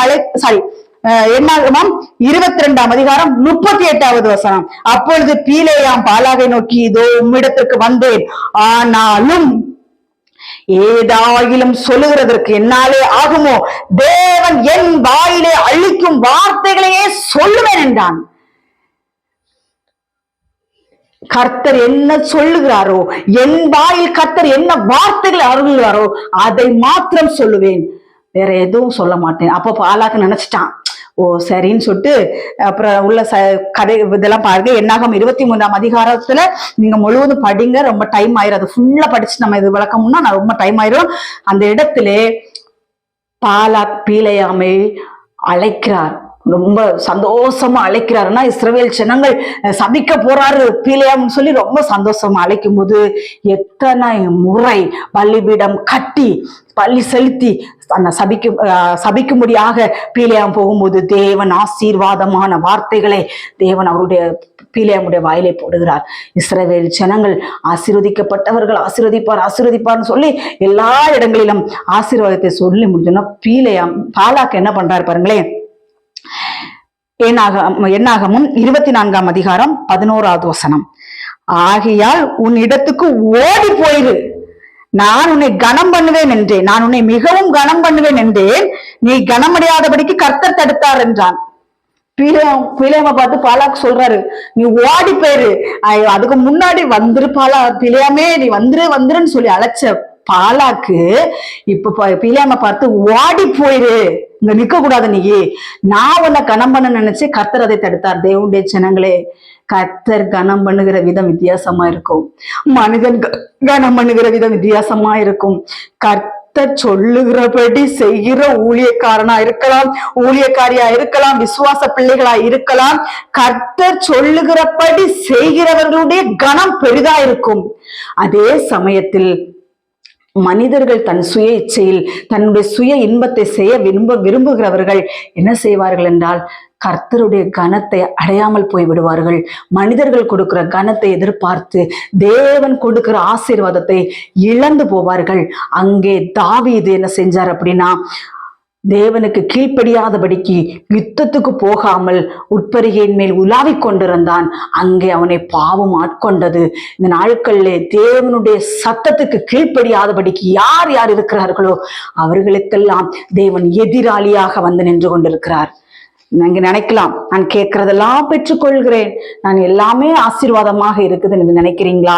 என்னாகமம் 22ஆம் அதிகாரம் 38வது வசனம். அப்பொழுது பீலேயாம் பாலாகை நோக்கி, இதோ உம்மிடத்திற்கு வந்தேன், ஆனாலும் ஏதாயிலும் சொல்லுகிறதற்கு என்னாலே ஆகுமோ? தேவன் என் வாயிலே அழிக்கும் வார்த்தைகளையே சொல்லுவேன் என்றான். கர்த்தர் என்ன சொல்லுகிறாரோ, என் வாயில் கர்த்தர் என்ன வார்த்தைகளை அருள்கிறாரோ அதை மாத்திரம் சொல்லுவேன், வேற எதுவும் சொல்ல மாட்டேன். அப்ப பாலாக்கு நினைச்சிட்டான், ஓ சரின்னு சொல்லிட்டு அப்புறம் உள்ள கதை இதெல்லாம் பாருங்க. என்னாகும் 23ஆம் அதிகாரத்துல நீங்க முழுவதும் படிங்க, ரொம்ப டைம் ஆயிரும். அது ஃபுல்லா படிச்சு நம்ம இது விளக்கம்னா நான் ரொம்ப டைம் ஆயிரும். அந்த இடத்துல பாலாக் பீலேயாமை அழைக்கிறார். ரொம்ப சந்தோஷமா அழைக்கிறாருன்னா, இஸ்ரவேல் ஜனங்கள் சபிக்க போறாரு பீலேயாம்னு சொல்லி ரொம்ப சந்தோஷமா அழைக்கும் போது எத்தனை முறை பலிபீடம் கட்டி பள்ளி செலுத்தி அந்த சபிக்கும்படியாக பீலேயாம் போகும்போது தேவன் ஆசீர்வாதமான வார்த்தைகளை தேவன் அவருடைய பீலேயாமுடைய வாயிலை போடுகிறார். இஸ்ரவேல் ஜனங்கள் ஆசீர்வதிக்கப்பட்டவர்கள், ஆசீர்வதிப்பார்னு சொல்லி எல்லா இடங்களிலும் ஆசீர்வாதத்தை சொல்லி முடிஞ்சோன்னா பீலேயாம் பாலாக்கு என்ன பண்றாரு பாருங்களேன். என்னாகமும் 24ஆம் அதிகாரம் 11வது வசனம். ஆகையால் உன் இடத்துக்கு ஓடி போயிரு, நான் உன்னை கனம் பண்ணுவேன் என்றேன், நான் உன்னை மிகவும் கனம் பண்ணுவேன் என்றேன், நீ கனமடையாதபடிக்கு கர்த்தர் தடுத்தார் என்றான். பிலேயாம பார்த்து பாலாக்கு சொல்றாரு, நீ ஓடி போயிரு. அதுக்கு முன்னாடி வந்துரு பிலேயாமே, நீ வந்துருன்னு சொல்லி அழைச்ச பாலாக்கு இப்ப பிலேயாம பார்த்து ஓடி போயிரு, இங்க நிக்க கூடாது, நீ நான் உன்னை கனம் பண்ண நினைச்சு கர்த்தர் அதை தடுத்தார். தேவனுடைய ஜனங்களே, கர்த்தர் கனம் பண்ணுகிற விதம் வித்தியாசமா இருக்கும், மனிதன் கனம் பண்ணுகிற விதம் வித்தியாசமா இருக்கும். கர்த்தர் சொல்லுகிறபடி செய்கிற ஊழியக்காரனா இருக்கலாம், ஊழியக்காரியா இருக்கலாம், விசுவாச பிள்ளைகளா இருக்கலாம். கர்த்தர் சொல்லுகிறபடி செய்கிறவர்களுடைய கனம் பெரிதா இருக்கும். அதே சமயத்தில் மனிதர்கள் தன் சுய இச்சையில் தன்னுடைய சுய இன்பத்தை செய்ய விரும்புகிறவர்கள் என்ன செய்வார்கள் என்றால், கர்த்தருடைய கனத்தை அடையாமல் போய் விடுவார்கள். மனிதர்கள் கொடுக்கிற கனத்தை எதிர்பார்த்து தேவன் கொடுக்கிற ஆசீர்வாதத்தை இழந்து போவார்கள். அங்கே தாவீது என்ன செஞ்சார் அப்படின்னா, தேவனுக்கு கீழ்ப்படியாதபடிக்கு யுத்தத்துக்கு போகாமல் உட்பரிகையின் மேல் உலாவிக் கொண்டிருந்தான். அங்கே அவனை பாவம் ஆட்கொண்டது. இந்த நாட்களிலே தேவனுடைய சத்தத்துக்கு கீழ்ப்படியாதபடிக்கு யார் யார் இருக்கிறார்களோ அவர்களுக்கெல்லாம் தேவன் எதிராளியாக வந்து நின்று கொண்டிருக்கிறார். நீங்க நினைக்கலாம், நான் கேட்கறதெல்லாம் பெற்றுக்கொள்கிறேன், நான் எல்லாமே ஆசீர்வாதமாக இருக்குதுன்னு நினைக்கிறீங்களா?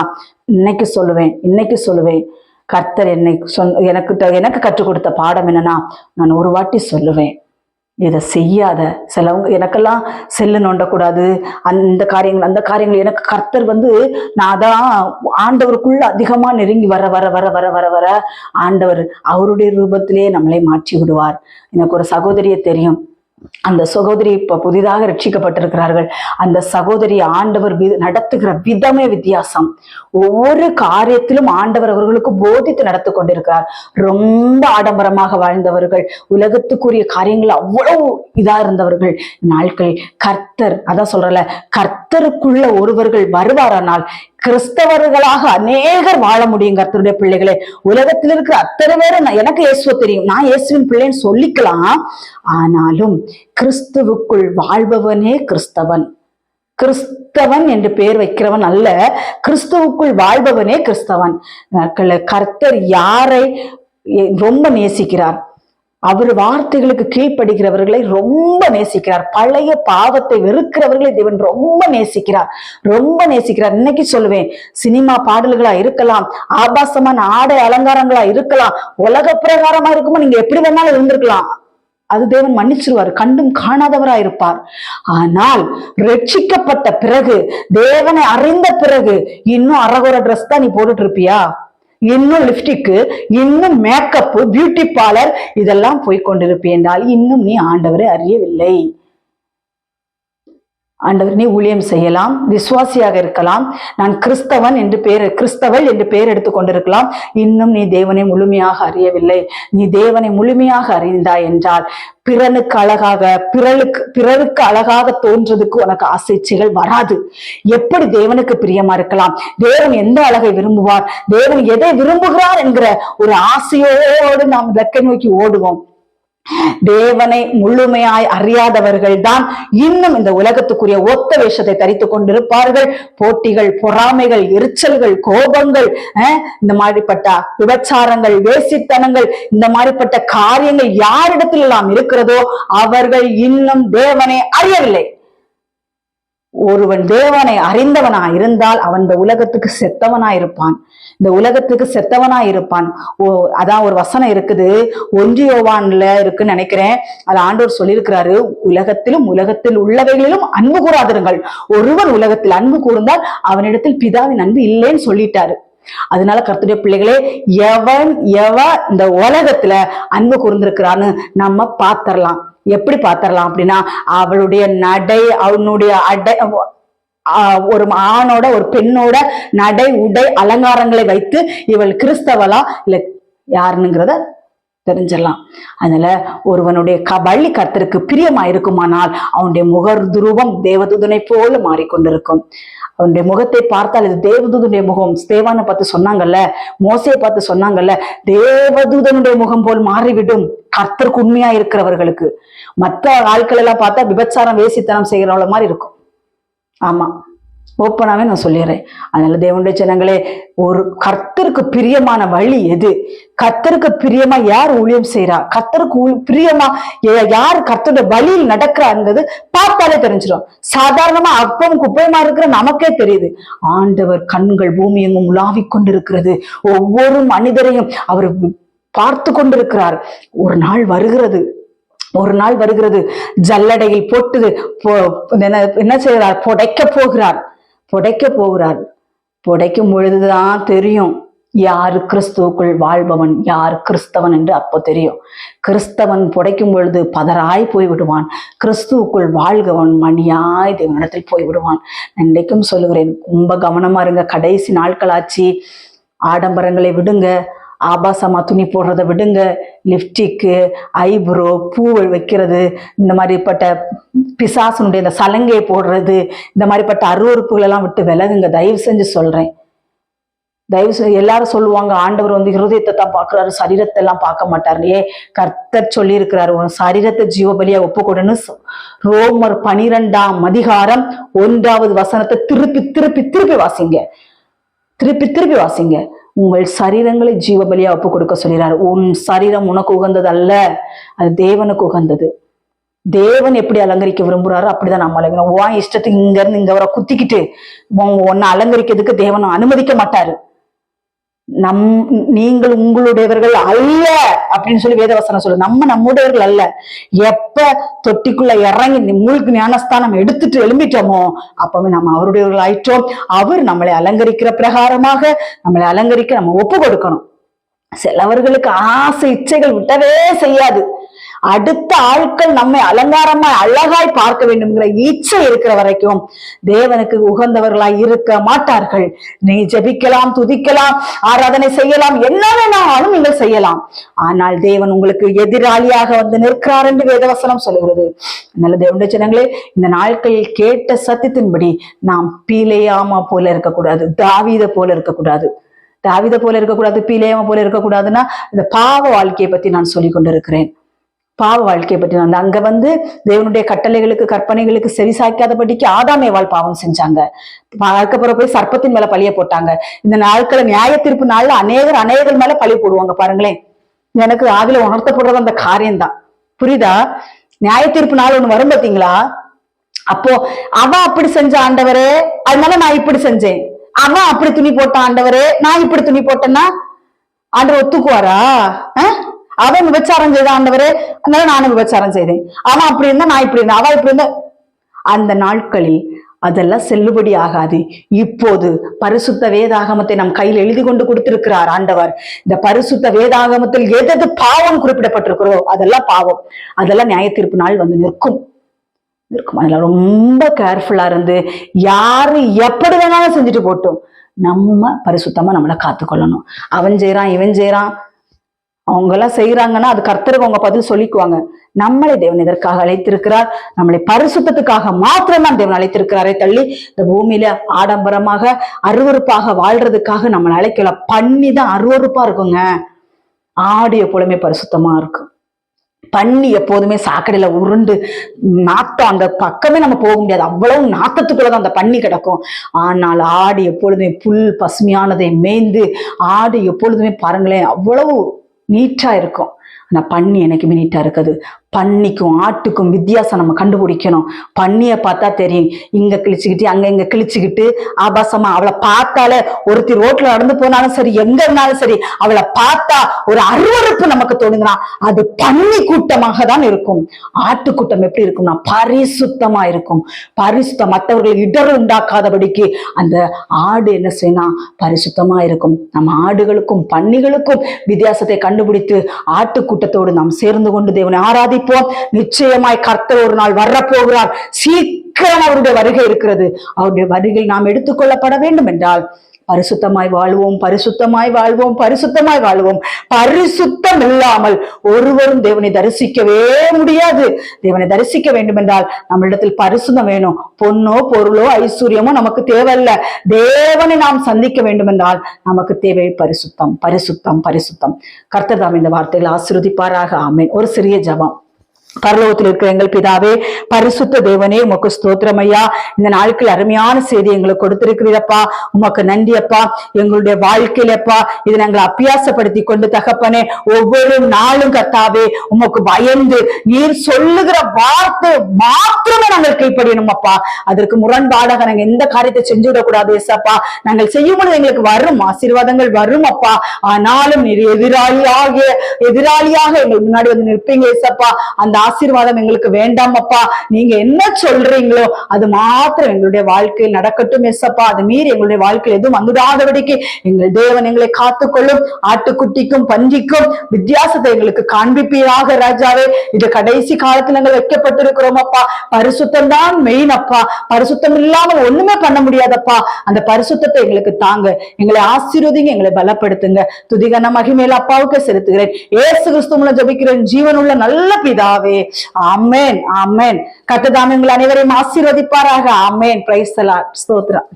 இன்னைக்கு சொல்லுவேன், கர்த்தர் எனக்கு கற்றுக் கொடுத்த பாடம் என்னன்னா, நான் ஒரு வாட்டி சொல்லுவேன், இதை செய்யாத. சிலவங்க எனக்கெல்லாம் செல்லு நோண்டக்கூடாது, அந்த காரியங்கள் எனக்கு கர்த்தர் நான் தான் ஆண்டவருக்குள்ள அதிகமா நெருங்கி வர வர வர வர வர வர ஆண்டவர் அவருடைய ரூபத்திலே நம்மளை மாற்றி விடுவார். எனக்கு ஒரு சகோதரியை தெரியும். அந்த சகோதரி இப்ப புதிதாக ரட்சிக்கப்பட்டிருக்கிறார்கள். அந்த சகோதரி ஆண்டவர் நடத்துகிற விதமே வித்தியாசம். ஒவ்வொரு காரியத்திலும் ஆண்டவர் அவர்களுக்கு போதித்து நடத்தி கொண்டிருக்கிறார். ரொம்ப ஆடம்பரமாக வாழ்ந்தவர்கள், உலகத்துக்குரிய காரியங்கள் அவ்வளவு இதா இருந்தவர்கள். நாட்கள் கர்த்தர், அதான் சொல்றல, கர்த்தருக்குள்ள ஒருவர்கள் வருவாரானால் கிறிஸ்தவர்களாக அநேகர் வாழ முடியும். கர்த்தருடைய பிள்ளைகளே, உலகத்தில் இருக்கிற அத்தனை பேரும் எனக்கு இயேசுவை தெரியும், நான் இயேசுவின் பிள்ளைன்னு சொல்லிக்கலாம். ஆனாலும் கிறிஸ்துவுக்குள் வாழ்பவனே கிறிஸ்தவன். கிறிஸ்தவன் என்று பெயர் வைக்கிறவன் அல்ல, கிறிஸ்துவுக்குள் வாழ்பவனே கிறிஸ்தவன். கர்த்தர் யாரை ரொம்ப நேசிக்கிறார்? அவர் வார்த்தைகளுக்கு கீழ்ப்படுகிறவர்களை ரொம்ப நேசிக்கிறார். பழைய பாவத்தை வெறுக்கிறவர்களை தேவன் ரொம்ப நேசிக்கிறார். இன்னைக்கு சொல்லுவேன், சினிமா பாடல்களா இருக்கலாம், ஆபாசமான ஆடை அலங்காரங்களா இருக்கலாம், உலக பிரகாரமா இருக்குமோ நீங்க எப்படி வேணாலும் இருந்திருக்கலாம், அது தேவன் மன்னிச்சிருவார், கண்டும் காணாதவரா இருப்பார். ஆனால் ரட்சிக்கப்பட்ட பிறகு, தேவனை அறிந்த பிறகு, இன்னும் அரகுற ட்ரெஸ் தான் நீ போட்டுட்டு இருப்பியா? இன்னும் லிப்டிக்கு, இன்னும் மேக்கப், பியூட்டி பார்லர், இதெல்லாம் போய்கொண்டிருப்பேன் என்றால் இன்னும் நீ ஆண்டவரை அறியவில்லை. ஆண்டவர் நீ ஊழியம் செய்யலாம், விசுவாசியாக இருக்கலாம், நான் கிறிஸ்தவன் என்று கிறிஸ்தவள் என்று பெயர் எடுத்துக்கொண்டிருக்கலாம், இன்னும் நீ தேவனை முழுமையாக அறியவில்லை. நீ தேவனை முழுமையாக அறிந்தாய் என்றால் பிறருக்கு அழகாக தோன்றதுக்கு உனக்கு ஆசைச்சைகள் வராது. எப்படி தேவனுக்கு பிரியமா இருக்கலாம்? தேவன் எந்த அழகை விரும்புவார், தேவன் எதை விரும்புகிறார் என்கிற ஒரு ஆசையோடு நாம் இலக்கை நோக்கி ஓடுவோம். தேவனை முழுமையாய் அறியாதவர்கள் தான் இன்னும் இந்த உலகத்துக்குரிய ஒத்த வேஷத்தை தரித்து கொண்டிருப்பார்கள். போட்டிகள், பொறாமைகள், எரிச்சல்கள், கோபங்கள், இந்த மாதிரிப்பட்ட விபச்சாரங்கள், வேசித்தனங்கள், இந்த மாதிரிப்பட்ட காரியங்கள் யாரிடத்தில் எல்லாம் இருக்கிறதோ அவர்கள் இன்னும் தேவனை அறியவில்லை. ஒருவன் தேவனை அறிந்தவனா இருந்தால் அவன் இந்த உலகத்துக்கு செத்தவனாயிருப்பான். அதான் ஒரு வசனம் இருக்குது, 1 யோவான்ல இருக்குன்னு நினைக்கிறேன். அது ஆண்டவர் சொல்லியிருக்கிறாரு, உலகத்தில் உள்ளவைகளிலும் அன்பு கூறாதிருங்கள். ஒருவன் உலகத்தில் அன்பு கூர்ந்தால் அவனிடத்தில் பிதாவின் அன்பு இல்லைன்னு சொல்லிட்டாரு. அதனால கர்த்தருடைய பிள்ளைகளே, எவன் இந்த உலகத்துல அன்பு கூர்ந்திருக்கிறான்னு நம்ம பாத்திரலாம். எப்படி பாத்திரலாம் அப்படின்னா, அவளுடைய நடை, அவனுடைய ஒரு ஆணோட ஒரு பெண்ணோட நடை உடை அலங்காரங்களை வைத்து இவள் கிறிஸ்தவளா இல்ல யாருன்னுங்கிறத தெரிஞ்சிடலாம். அதனால ஒருவனுடைய வழி கர்த்தருக்கு பிரியமா இருக்குமானால் அவனுடைய முக துருவம் தேவதூதனை போல மாறிக்கொண்டிருக்கும். அவனுடைய முகத்தை பார்த்தால் இது தேவதூதனுடைய முகம். ஸ்தேவானை பார்த்து சொன்னாங்கல்ல, மோசையை பார்த்து சொன்னாங்கல்ல, தேவதூதனுடைய முகம் போல் மாறிவிடும் கர்த்தருக்கு உண்மையா இருக்கிறவர்களுக்கு. மற்ற ஆட்கள் எல்லாம் பார்த்தா விபச்சாரம் வேசித்தனம் செய்கிறவள மாதிரி இருக்கும். ஆமா, ஓப்பனாவே நான் சொல்லிடுறேன். அதனால தேவனுடைய ஜனங்களே, ஒரு கர்த்தருக்கு பிரியமான வழி எது? கர்த்தருக்கு பிரியமா யார் ஊழியம் செய்யறா, கர்த்தருக்கு பிரியமா யார் கர்த்தருடைய வழியில் நடக்கிறாங்கிறது பார்த்தாலே தெரிஞ்சிடும். சாதாரணமா அப்பம் குப்பையுமா இருக்கிற நமக்கே தெரியுது. ஆண்டவர் கண்கள் பூமி எங்கும் உலாவிக் கொண்டிருக்கிறது. ஒவ்வொரு மனிதரையும் அவர் பார்த்து கொண்டிருக்கிறார். ஒரு நாள் வருகிறது, ஜல்லடையில் போட்டு என்ன செய்கிறார்? புடைக்க போகிறார். புடைக்கும் பொழுதுதான் தெரியும் யாரு கிறிஸ்துவுக்குள் வாழ்பவன், யார் கிறிஸ்தவன் என்று அப்போ தெரியும். கிறிஸ்தவன் புடைக்கும் பொழுது பதராய் போய்விடுவான். கிறிஸ்துவுக்குள் வாழ்கவன் மணியாய் தேவனிடத்தில் போய்விடுவான். இன்றைக்கும் சொல்லுகிறேன், ரொம்ப கவனமா இருங்க. கடைசி நாட்களாச்சு. ஆடம்பரங்களை விடுங்க, ஆபாசமா துணி போடுறதை விடுங்க. லிப்டிக்கு, ஐப்ரோ, பூ வைக்கிறது, இந்த மாதிரிப்பட்ட பிசாசனுடைய இந்த சலங்கையை போடுறது, இந்த மாதிரிப்பட்ட அருவறுப்புகள் எல்லாம் விட்டு விலகுங்க. தயவு செஞ்சு சொல்றேன். எல்லாரும் சொல்லுவாங்க, ஆண்டவர் இருதயத்தை தான் பார்க்கிறாரு, சரீரத்தை எல்லாம் பார்க்க மாட்டாரு. கர்த்தர் சொல்லி இருக்கிறாரு, உன் சரீரத்தை ஜீவபலியா ஒப்புக்கொடுன்னு. ரோமர் 12ஆம் அதிகாரம் 1வது வசனத்தை திருப்பி வாசிங்க. உங்கள் சரீரங்களை ஜீவபலியா ஒப்பு கொடுக்க சொல்கிறார். உன் சரீரம் உனக்கு உகந்தது அல்ல, அது தேவனுக்கு உகந்தது. தேவன் எப்படி அலங்கரிக்க விரும்புறாரோ அப்படிதான் நம்ம அலங்கரிக்கணும். உன் இஷ்டத்துக்கு இங்க இருந்து இங்க வர குத்திக்கிட்டு உன்னை அலங்கரிக்கிறதுக்கு தேவன் அனுமதிக்க மாட்டாரு. நீங்கள் உங்களுடையவர்கள் அல்ல அப்படின்னு சொல்லி வேதவசனம் சொல்லு. நம்முடையவர்கள் அல்ல. எப்ப தொட்டிக்குள்ள இறங்கி மூழ்கு ஞானஸ்தானம் எடுத்துட்டு எழும்பிட்டோமோ அப்பவே நம்ம அவருடையவர்கள் ஆயிட்டோம். அவர் நம்மளை அலங்கரிக்கிற பிரகாரமாக நம்மளை அலங்கரிக்க நம்ம ஒப்பு கொடுக்கணும். சிலவர்களுக்கு ஆசை இச்சைகள் விட்டவே செய்யாது. அடுத்த ஆட்கள் நம்மை அலங்காரமா அழகாய் பார்க்க வேண்டும்ங்கிற இச்சை இருக்கிற வரைக்கும் தேவனுக்கு உகந்தவர்களாய் இருக்க மாட்டார்கள். நீ ஜெபிக்கலாம், துதிக்கலாம், ஆராதனை செய்யலாம், என்ன வேணாலும் நீங்கள் செய்யலாம். ஆனால் தேவன் உங்களுக்கு எதிராளியாக நிற்கிறார் என்று வேதவசனம் சொல்லுகிறது. அதனால தேவனுடைய ஜனங்களே, இந்த நாட்களில் கேட்ட சத்தியத்தின்படி நாம் பீலேயாமா போல இருக்கக்கூடாது, தாவீதை போல இருக்கக்கூடாது. பீலேயாமா போல இருக்கக்கூடாதுன்னா இந்த பாவ வாழ்க்கையை பத்தி நான் சொல்லிக் கொண்டிருக்கிறேன். பாவ வாழ்க்கையை பற்றி அங்க தேவனுடைய கட்டளைகளுக்கு கற்பனைகளுக்கு செவிசாய்க்காதபடிக்கு ஆதாமேவாள் பாவம் செஞ்சாங்க. அதுக்கப்புறம் போய் சர்ப்பத்தின் மேல பழிய போட்டாங்க. இந்த நாட்களை நியாய தீர்ப்பு நாள்ல அநேகர் மேல பழி போடுவாங்க. பாருங்களேன், எனக்கு ஆவில உணர்த்தப்படுறது அந்த காரியம்தான். புரியுதா? நியாய தீர்ப்பு நாள் ஒண்ணு வரும் பாத்தீங்களா? அப்போ அவன் அப்படி செஞ்ச ஆண்டவரே, அதனால நான் இப்படி செஞ்சேன். அவன் அப்படி துணி போட்ட ஆண்டவரே, நான் இப்படி துணி போட்டேன்னா ஆண்டவர் ஒத்துக்குவாரா? அவன் விபச்சாரம் செய்த ஆண்டவரே, அதனால நானும் விபச்சாரம் செய்தேன். அவன் அப்படி இருந்தா நான் இப்படி இருந்தேன், அவ இப்படி இருந்தா. அந்த நாட்களில் அதெல்லாம் செல்லுபடி ஆகாது. இப்போது பரிசுத்த வேதாகமத்தை நம் கையில் எழுதி கொண்டு கொடுத்திருக்கிறார் ஆண்டவர். இந்த பரிசுத்த வேதாகமத்தில் எது பாவம் குறிப்பிடப்பட்டிருக்கிறோ அதெல்லாம் பாவம், அதெல்லாம் நியாய தீர்ப்பு நாள் நிற்கும். அதனால ரொம்ப கேர்ஃபுல்லா இருந்து யாரு எப்படி வேணாலும் செஞ்சுட்டு போட்டோம், நம்ம பரிசுத்தமா நம்மளை காத்துக்கொள்ளணும். அவன் செய்யறான், இவன் செய்யறான், அவங்க எல்லாம் செய்யறாங்கன்னா அது கர்த்தருக்கு அவங்க பதில் சொல்லிக்குவாங்க. நம்மளை தேவன் எதற்காக அழைத்திருக்கிறார்? நம்மளை பரிசுத்தத்துக்காக மாத்திரம்தான் தேவன் அழைத்திருக்கிறாரே தள்ளி இந்த பூமியில ஆடம்பரமாக அருவறுப்பாக வாழ்றதுக்காக நம்மளை அழைக்கல. பண்ணிதான் அருவறுப்பா இருக்குங்க. ஆடு எப்பொழுதுமே பரிசுத்தமா இருக்கும். பன்னி எப்போதுமே சாக்கடையில உருண்டு நாத்தம், அந்த பக்கமே நம்ம போக முடியாது, அவ்வளவு நாத்தத்துக்குள்ளதான் அந்த பன்னி கிடக்கும். ஆனால் ஆடு எப்பொழுதுமே புல் பசுமையானதை மேய்ந்து, ஆடு எப்பொழுதுமே பாருங்களேன் அவ்வளவு நீட்டா இருக்கும். ஆனா பன்னி எனக்குமே நீட்டா இருக்குது. பன்னிக்கும் ஆட்டுக்கும் வித்தியாசம் நம்ம கண்டுபிடிக்கணும். பன்னியை பார்த்தா தெரியும், இங்க கிழிச்சுக்கிட்டு அங்க இங்க கிழிச்சுக்கிட்டு ஆபாசமா அவளை பார்த்தாலே, ஒருத்தி ரோட்ல நடந்து போனாலும் சரி, எங்க இருந்தாலும் சரி, அவளை பார்த்தா ஒரு அருவருப்பு நமக்கு தோணுங்கிறான். அது பன்னி கூட்டமாக தான் இருக்கும். ஆட்டு கூட்டம் எப்படி இருக்கும்னா பரிசுத்தமா இருக்கும். பரிசுத்தம், மற்றவர்கள் இடர் உண்டாக்காதபடிக்கு அந்த ஆடு என்ன செய்யணும், பரிசுத்தமா இருக்கும். நம்ம ஆடுகளுக்கும் பன்னிகளுக்கும் வித்தியாசத்தை கண்டுபிடித்து ஆட்டு கூட்டத்தோடு நாம் சேர்ந்து கொண்டு தேவனை ஆராதிப்போம். நிச்சயமாய் கர்த்தர் ஒரு நாள் வரப்போகிறார். சீக்கிரம் அவருடைய வருகை இருக்கிறது. அவருடைய வருகை நாம் எடுத்துக்கொள்ளப்பட வேண்டும் என்றால் பரிசுத்தமாய் வாழ்வோம், பரிசுத்தமாய் வாழ்வோம், பரிசுத்தமாய் வாழ்வோம். பரிசுத்தம் இல்லாமல் ஒருவரும் தேவனை தரிசிக்கவே முடியாது. தேவனை தரிசிக்க வேண்டும் என்றால் நம்மளிடத்தில் பரிசுத்தம் வேணும். பொன்னோ பொருளோ ஐஸ்வர்யமோ நமக்கு தேவையில்ல. தேவனை நாம் சந்திக்க வேண்டும் என்றால் நமக்கு தேவை பரிசுத்தம், பரிசுத்தம், பரிசுத்தம். கர்த்தர் தாம் இந்த வார்த்தைகளை ஆசீர்வதிப்பாராக. ஆமென். ஒரு சிறிய ஜெபம். பரலோகத்தில் இருக்கிற எங்கள் பிதாவே, பரிசுத்த தேவனே, உமக்கு ஸ்தோத்திரம் ஐயா. இந்த நாட்கள் அருமையான செய்தி எங்களுக்கு கொடுத்திருக்கிறீரப்பா. உமக்கு நன்றி அப்பா. எங்களுடைய வாழ்க்கையிலப்பா இதை நாங்கள் அபியாசப்படுத்தி கொண்டு தகப்பனே ஒவ்வொரு நாளும் கர்த்தாவே உமக்கு பயந்து நீர் சொல்லுகிற வார்த்தை மாத்திரமே நாங்கள் கீழ்ப்படியணும் அப்பா. அதற்கு முரண்பாடாக நாங்கள் எந்த காரியத்தை செஞ்சு விடக்கூடாது ஏசப்பா. நாங்கள் செய்யும் பொழுது எங்களுக்கு வரும் ஆசீர்வாதங்கள் வரும் அப்பா. ஆனாலும் நீர் எதிராளியாக எங்களுக்கு முன்னாடி வந்து நிற்பீங்க ஏசப்பா. அந்த ஆசீர்வாதம் எங்களுக்கு வேண்டாம் அப்பா. நீங்க என்ன சொல்றீங்களோ அது மாத்திரம் எங்களுடைய வாழ்க்கையில் நடக்கட்டும் ஏசப்பா. அது மீறி எங்களுடைய வாழ்க்கையில் எதுவும் வந்துடாதபடிக்கு எங்கள் தேவன் எங்களை காத்துக்கொள்ளும். ஆட்டுக்குட்டிக்கும் பன்றிக்கும் வித்தியாசத்தை எங்களுக்கு காண்பிப்பீராக ராஜாவே. இது கடைசி காலத்துல நாங்கள் வைக்கப்பட்டிருக்கிறோம் அப்பா. பரிசுத்தம் தான் மெயின் அப்பா. பரிசுத்தம் இல்லாமல் ஒண்ணுமே பண்ண முடியாதப்பா. அந்த பரிசுத்தத்தை எங்களுக்கு தாங்க. எங்களை ஆசீர்வதிங்க, எங்களை பலப்படுத்துங்க. துதிகன மகிமையில அப்பாவுக்கு செலுத்துகிறேன். இயேசு கிறிஸ்து மூலம் ஜெபிக்கிறேன் ஜீவனுள்ள நல்ல பிதாவே. ஆமென், ஆமென். கர்த்தர் தாமே உங்கள் அனைவரையும் ஆசீர்வதிப்பாராக. ஆமென். Praise the Lord. ஸ்தோத்திரம்.